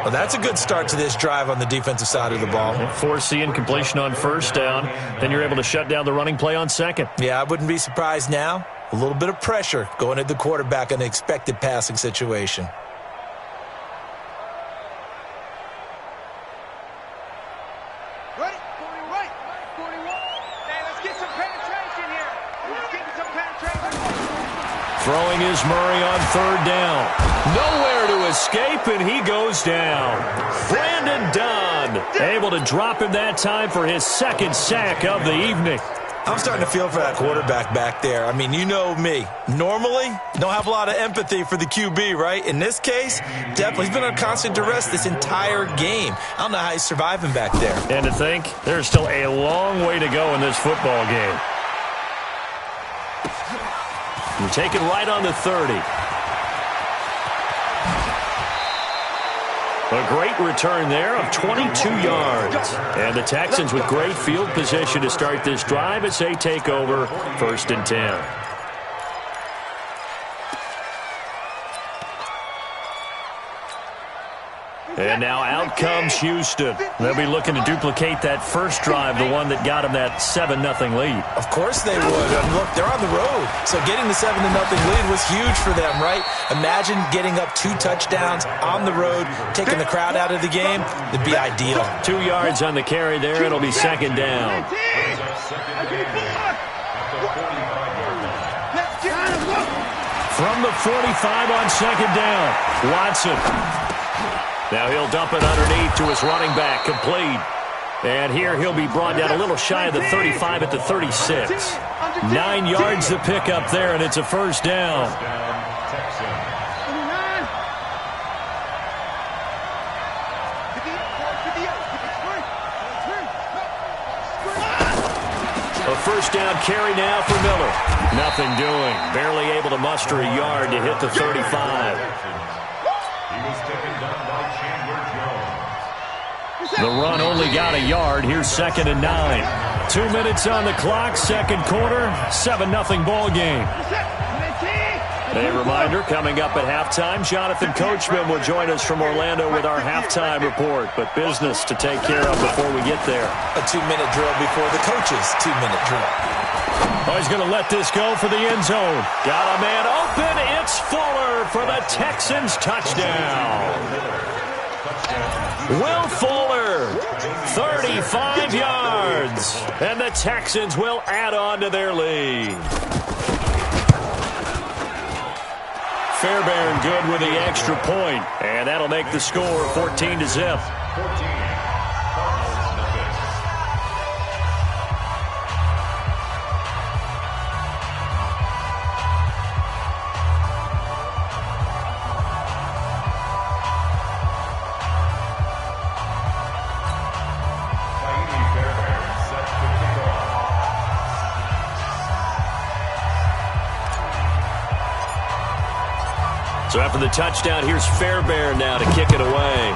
Well, that's a good start to this drive on the defensive side of the ball. Forcing completion on first down, then you're able to shut down the running play on second. Yeah, I wouldn't be surprised now. A little bit of pressure going at the quarterback in an expected passing situation. Throwing is Murray on third down. Nowhere to escape, and he goes down. Brandon Dunn able to drop him that time for his second sack of the evening. I'm starting to feel for that quarterback back there. I mean, you know me. Normally, don't have a lot of empathy for the QB, right? In this case, definitely. He's been on constant duress this entire game. I don't know how he's surviving back there. And to think, there's still a long way to go in this football game. And taken right on the 30. A great return there of 22 yards. And the Texans with great field position to start this drive as they take over 1st and 10. And now out comes Houston. They'll be looking to duplicate that first drive, the one that got them that 7-0 lead. Of course they would. And look, they're on the road. So getting the 7-0 lead was huge for them, right? Imagine getting up 2 touchdowns on the road, taking the crowd out of the game. It'd be ideal. 2 yards on the carry there. It'll be second down. second and 8 at the 45-yard line. From the 45 on second down, Watson. Now he'll dump it underneath to his running back, complete. And here he'll be brought down a little shy of the 35 at the 36. 9 yards to pick up there, and it's a first down. A first down carry now for Miller. Nothing doing. Barely able to muster a yard to hit the 35. He was taken down by Chandler Jones. The run only got a yard. Here's second and 9. 2 minutes on the clock, second quarter, 7-0 ball game. A reminder, coming up at halftime, Jonathan Coachman will join us from Orlando with our halftime report. But business to take care of before we get there. A 2-minute drill before the coach's 2-minute drill. Oh, he's going to let this go for the end zone. Got a man open. It's Fuller for the Texans touchdown. Will Fuller, 35 yards. And the Texans will add on to their lead. Fairbairn good with the extra point, and that'll make the score 14-0. So after the touchdown, here's Fairbairn now to kick it away.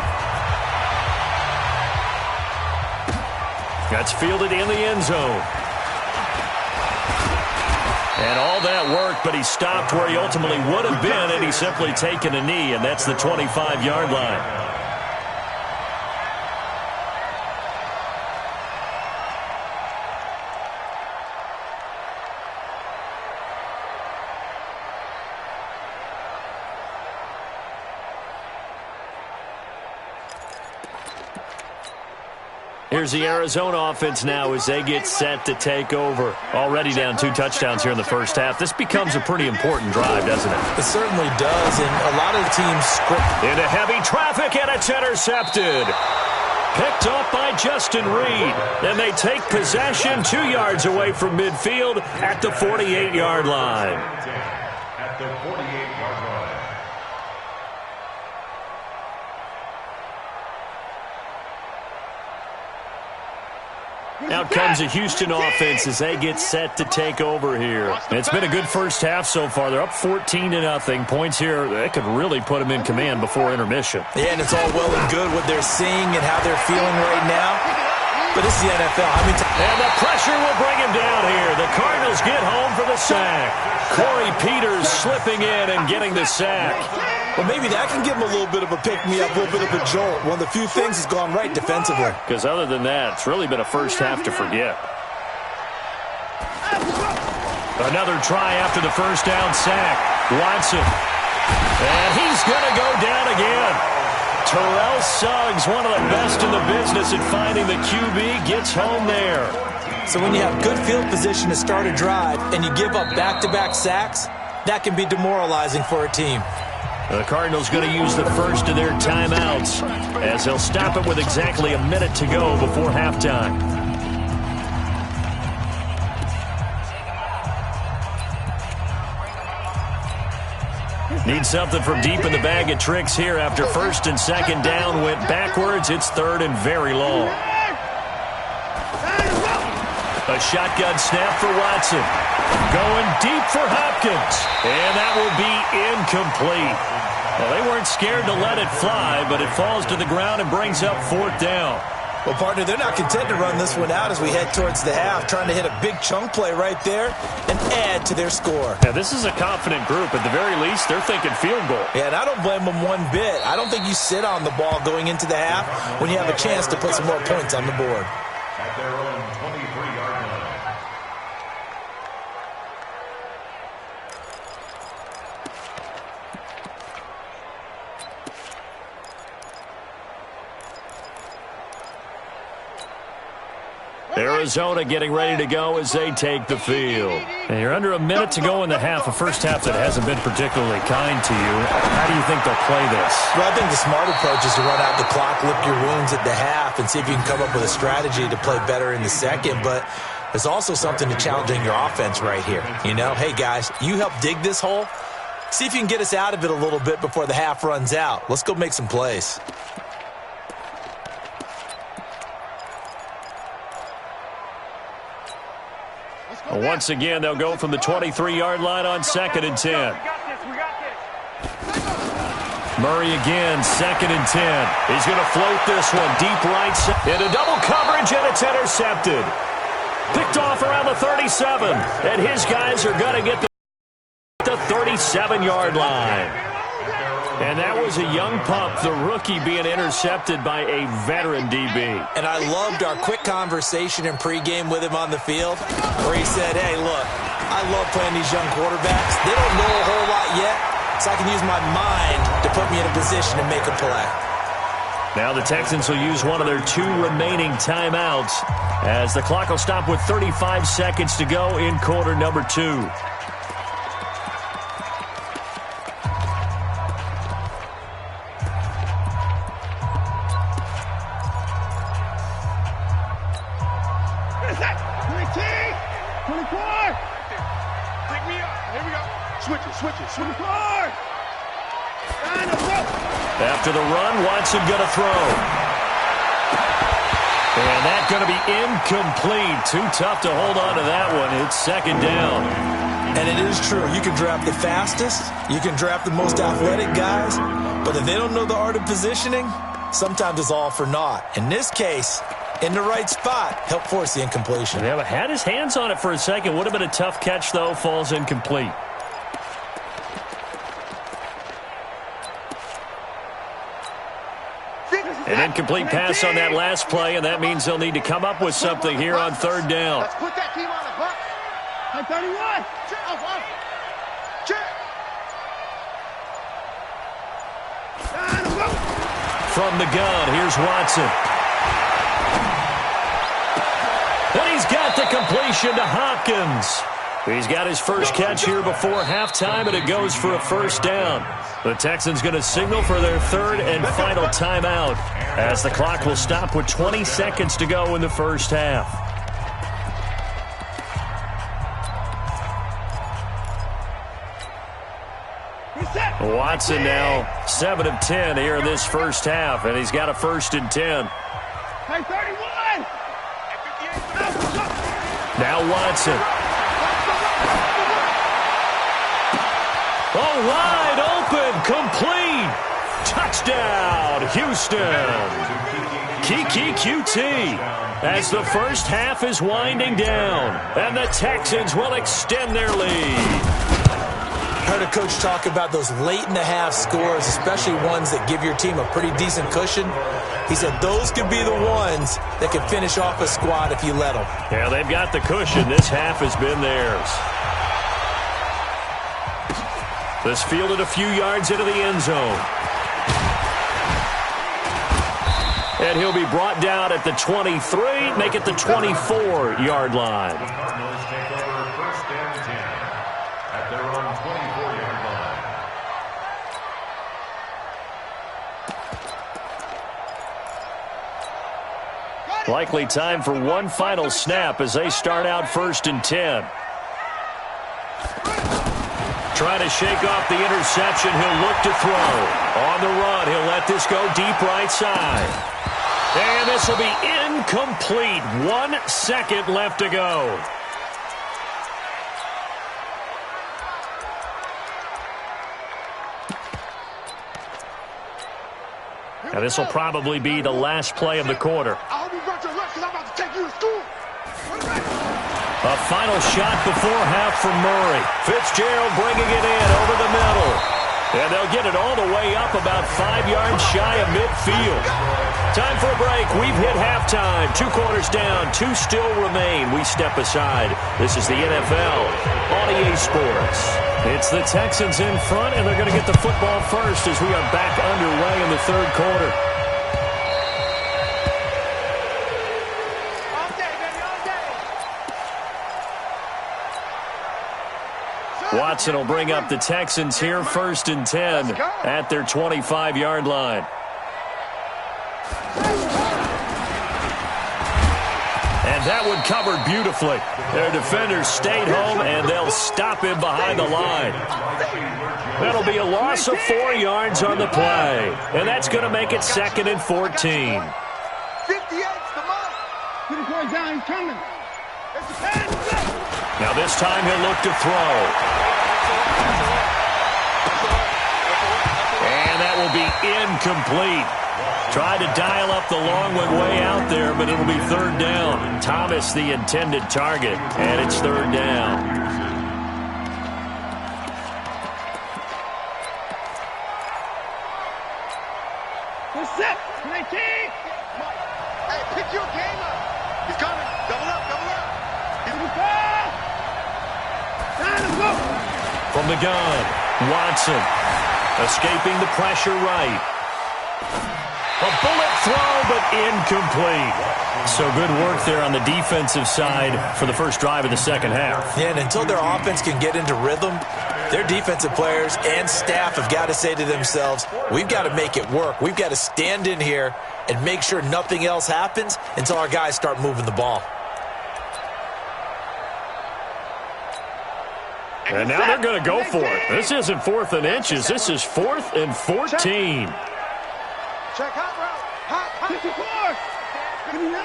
That's fielded in the end zone. And all that worked, but he stopped where he ultimately would have been, and he's simply taken a knee, and that's the 25-yard line. Here's the Arizona offense now as they get set to take over. Already down 2 touchdowns here in the first half. This becomes a pretty important drive, doesn't it? It certainly does, and a lot of the teams script. Into heavy traffic, and it's intercepted. Picked up by Justin Reed. And they take possession 2 yards away from midfield at the 48-yard line. At the 48-yard line. Out comes the Houston offense as they get set to take over here. And it's been a good first half so far. They're up 14-0. Points here, that could really put them in command before intermission. Yeah, and it's all well and good what they're seeing and how they're feeling right now. But this is the NFL. And the pressure will bring him down here. The Cardinals get home for the sack. Corey Peters slipping in and getting the sack. Well, maybe that can give him a little bit of a pick-me-up, a little bit of a jolt. One of the few things has gone right defensively. Because other than that, it's really been a first half to forget. Another try after the first down sack. Watson. And he's going to go down again. Terrell Suggs, one of the best in the business at finding the QB, gets home there. So when you have good field position to start a drive and you give up back-to-back sacks, that can be demoralizing for a team. The Cardinals going to use the first of their timeouts as they'll stop it with exactly a minute to go before halftime. Need something from deep in the bag of tricks here after first and second down went backwards. It's third and very long. A shotgun snap for Watson. Going deep for Hopkins. And that will be incomplete. Well, they weren't scared to let it fly, but it falls to the ground and brings up fourth down. Well, partner, they're not content to run this one out as we head towards the half, trying to hit a big chunk play right there and add to their score. Yeah, this is a confident group. At the very least, they're thinking field goal. Yeah, and I don't blame them one bit. I don't think you sit on the ball going into the half when you have a chance to put some more points on the board. At their own 23-yard line. Arizona getting ready to go as they take the field. And you're under a minute to go in the half, a first half that hasn't been particularly kind to you. How do you think they'll play this? Well, I think the smart approach is to run out the clock, lick your wounds at the half, and see if you can come up with a strategy to play better in the second. But there's also something to challenging your offense right here. You know, hey, guys, you help dig this hole. See if you can get us out of it a little bit before the half runs out. Let's go make some plays. Once again, they'll go from the 23-yard line on 2nd and 10. Murray again, 2nd and 10. He's going to float this one deep right side into double coverage, and it's intercepted. Picked off around the 37, and his guys are going to get the 37-yard line. And that was a young pup, the rookie being intercepted by a veteran DB. And I loved our quick conversation in pregame with him on the field where he said, hey, look, I love playing these young quarterbacks. They don't know a whole lot yet, so I can use my mind to put me in a position to make a play. Now the Texans will use one of their 2 remaining timeouts as the clock will stop with 35 seconds to go in quarter number 2. After the run, Watson going to throw. And that's going to be incomplete. Too tough to hold on to that one. It's 2nd down. And it is true. You can draft the fastest. You can draft the most athletic guys. But if they don't know the art of positioning, sometimes it's all for naught. In this case, in the right spot, help force the incompletion. Yeah, but had his hands on it for a second. Would have been a tough catch, though. Falls incomplete. An incomplete pass on that last play, and that means they'll need to come up with something here on 3rd down. Let's put that team on the hook. 31. From the gun, here's Watson. And he's got the completion to Hopkins. He's got his first catch here before halftime, and it goes for a 1st down. The Texans going to signal for their 3rd and final timeout as the clock will stop with 20 seconds to go in the first half. Watson now 7 of 10 here in this first half, and he's got a 1st and 10. Hey, 31! Now Watson. Oh, wide open, complete. Touchdown, Houston. Kiki QT as the first half is winding down, and the Texans will extend their lead. Heard a coach talk about those late-in-the-half scores, especially ones that give your team a pretty decent cushion. He said those could be the ones that could finish off a squad if you let them. Yeah, they've got the cushion. This half has been theirs. This fielded a few yards into the end zone. And he'll be brought down at the 23, make it the 24-yard line. The Cardinals take over 1st and 10 at their own 24-yard line. Likely time for one final snap as they start out 1st and 10. Trying to shake off the interception. He'll look to throw. On the run, he'll let this go deep right side. And this will be incomplete. 1 second left to go. Now this will probably be the last play of the quarter. I hope you brought your lunch because I'm about to take you to school. A final shot before half from Murray. Fitzgerald bringing it in over the middle. And they'll get it all the way up about 5 yards shy of midfield. Time for a break. We've hit halftime. 2 quarters down. 2 still remain. We step aside. This is the NFL on EA Sports. It's the Texans in front, and they're going to get the football first as we are back underway in the 3rd quarter. Watson will bring up the Texans here 1st and 10 at their 25-yard line. And that one covered beautifully. Their defenders stayed home, and they'll stop him behind the line. That'll be a loss of 4 yards on the play. And that's going to make it 2nd and 14. 58's the mark. Down, he's coming. Now this time he'll look to throw. And that will be incomplete. Tried to dial up the long one way out there, but it'll be 3rd down. Thomas the intended target, and it's 3rd down. Set. Hey, pick your game up. He's coming. Double up, double up. From the gun, Watson escaping the pressure right. A bullet throw, but incomplete. So good work there on the defensive side for the first drive of the second half. Yeah, and until their offense can get into rhythm, their defensive players and staff have got to say to themselves, we've got to make it work. We've got to stand in here and make sure nothing else happens until our guys start moving the ball. And now they're going to go for it. This isn't 4th and inches. This is 4th and 14. Check hot route. Hot. 54. 59.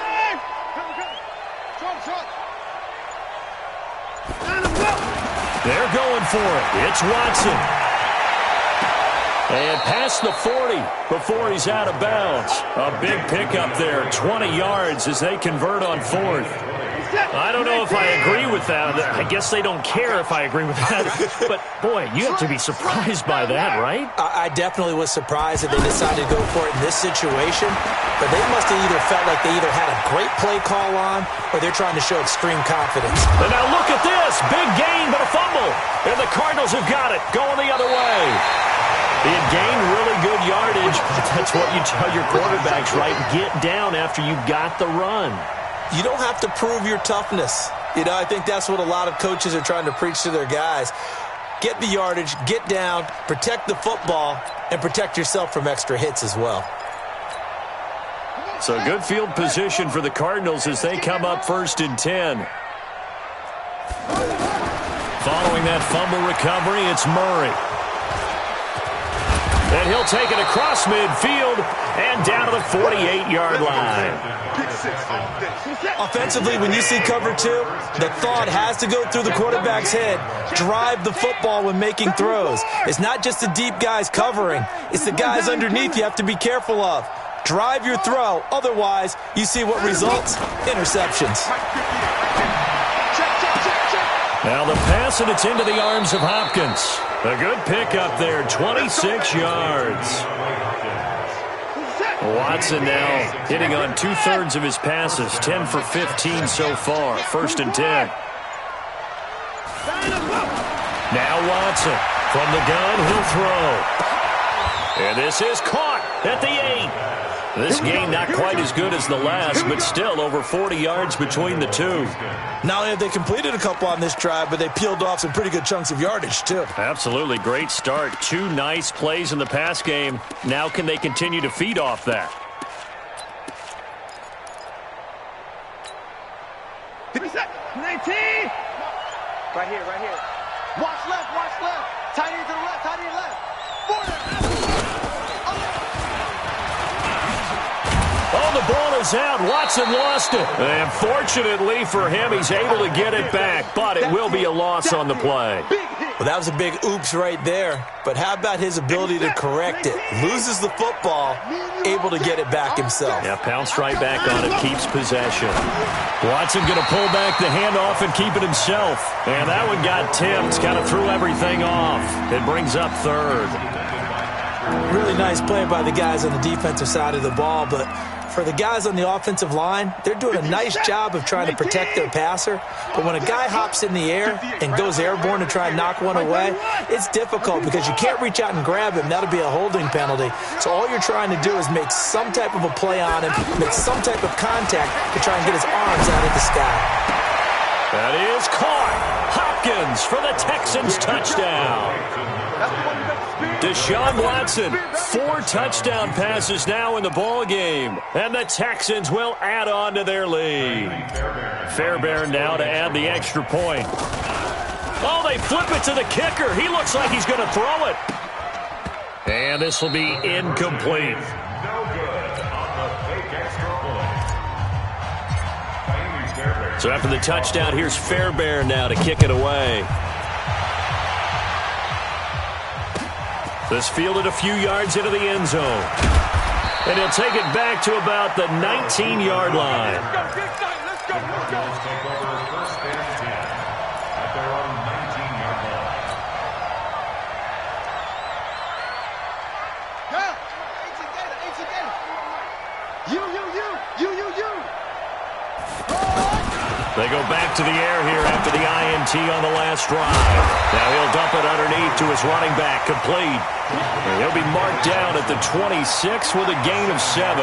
They're going for it. It's Watson. And past the 40 before he's out of bounds. A big pickup there. 20 yards as they convert on 4th. I don't know if I agree with that. I guess they don't care if I agree with that. But, boy, you have to be surprised by that, right? I definitely was surprised that they decided to go for it in this situation. But they must have either felt like they either had a great play call on or they're trying to show extreme confidence. And now look at this. Big gain, but a fumble. And the Cardinals have got it. Going the other way. He had gained really good yardage. That's what you tell your quarterbacks, right? Get down after you got the run. You don't have to prove your toughness. You know, I think that's what a lot of coaches are trying to preach to their guys. Get the yardage, get down, protect the football, and protect yourself from extra hits as well. So good field position for the Cardinals as they come up 1st and 10. Following that fumble recovery, it's Murray. And he'll take it across midfield and down to the 48-yard line. Offensively, when you see cover 2, the thought has to go through the quarterback's head. Drive the football when making throws. It's not just the deep guys covering. It's the guys underneath you have to be careful of. Drive your throw. Otherwise, you see what results? Interceptions. Now the pass, and it's into the arms of Hopkins. A good pickup there, 26 yards. Watson now hitting on 2/3 of his passes, 10 for 15 so far. 1st and 10. Now Watson from the gun, he'll throw. And this is caught at the 8. This game not quite as good as the last, but still over 40 yards between the two. Not only have they completed a couple on this drive, but they peeled off some pretty good chunks of yardage, too. Absolutely. Great start. 2 nice plays in the pass game. Now can they continue to feed off that? Right here. Watch left. Tight end to the left, tight end left. Oh, the ball is out. Watson lost it. And fortunately for him, he's able to get it back, but it will be a loss on the play. Well, that was a big oops right there. But how about his ability to correct it? Loses the football, able to get it back himself. Yeah, pounced right back on it, keeps possession. Watson going to pull back the handoff and keep it himself. And that one got tipped, kind of threw everything off. It brings up 3rd. Really nice play by the guys on the defensive side of the ball, but for the guys on the offensive line, they're doing a nice job of trying to protect their passer. But when a guy hops in the air and goes airborne to try and knock one away, it's difficult because you can't reach out and grab him. That'll be a holding penalty. So all you're trying to do is make some type of a play on him, make some type of contact to try and get his arms out of the sky. That is caught. Hopkins for the Texans touchdown. Deshaun Watson, 4 touchdown passes now in the ball game, and the Texans will add on to their lead. Fairbairn now to add the extra point. Oh, they flip it to the kicker. He looks like he's going to throw it. And this will be incomplete. No good on the fake extra point. So after the touchdown, here's Fairbairn now to kick it away. This fielded a few yards into the end zone. And he'll take it back to about the 19-yard line. Let's take over first and 10 at their own 19-yard line. They go back to the air here after the INT on the last drive. Now he'll dump it underneath to his running back, complete. And he'll be marked down at the 26 with a gain of 7.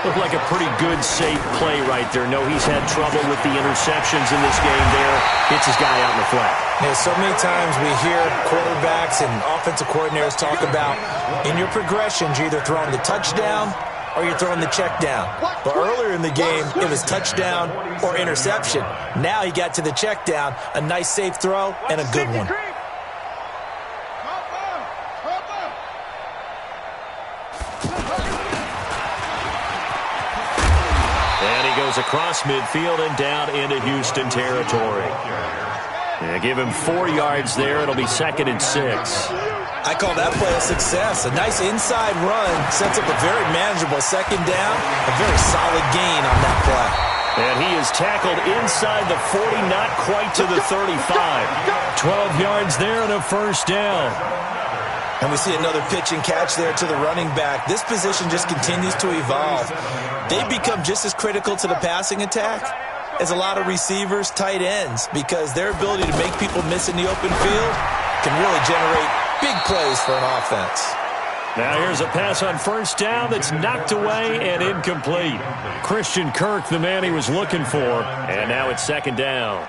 Looked like a pretty good, safe play right there. No, he's had trouble with the interceptions in this game there. Hits his guy out in the flat. Yeah, so many times we hear quarterbacks and offensive coordinators talk about in your progressions, you're either throwing the touchdown or you're throwing the check down. But earlier in the game, it was touchdown or interception. Now he got to the check down, a nice safe throw, and a good one. And he goes across midfield and down into Houston territory. Yeah, give him 4 yards there. It'll be 2nd and 6. I call that play a success. A nice inside run sets up a very manageable 2nd down. A very solid gain on that play. And he is tackled inside the 40, not quite to the 35. 12 yards there and a 1st down. And we see another pitch and catch there to the running back. This position just continues to evolve. They become just as critical to the passing attack as a lot of receivers, tight ends, because their ability to make people miss in the open field can really generate big plays for an offense. Now here's a pass on 1st down that's knocked away and incomplete. Christian Kirk, the man he was looking for, and now it's 2nd down.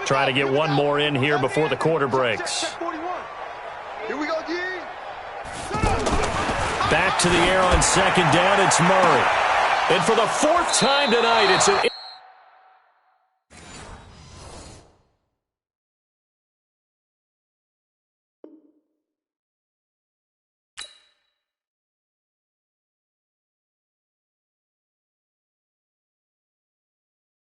Try to get one more in here before the quarter breaks. Here we go, D. Back to the air on 2nd down, it's Murray. And for the 4th time tonight, it's an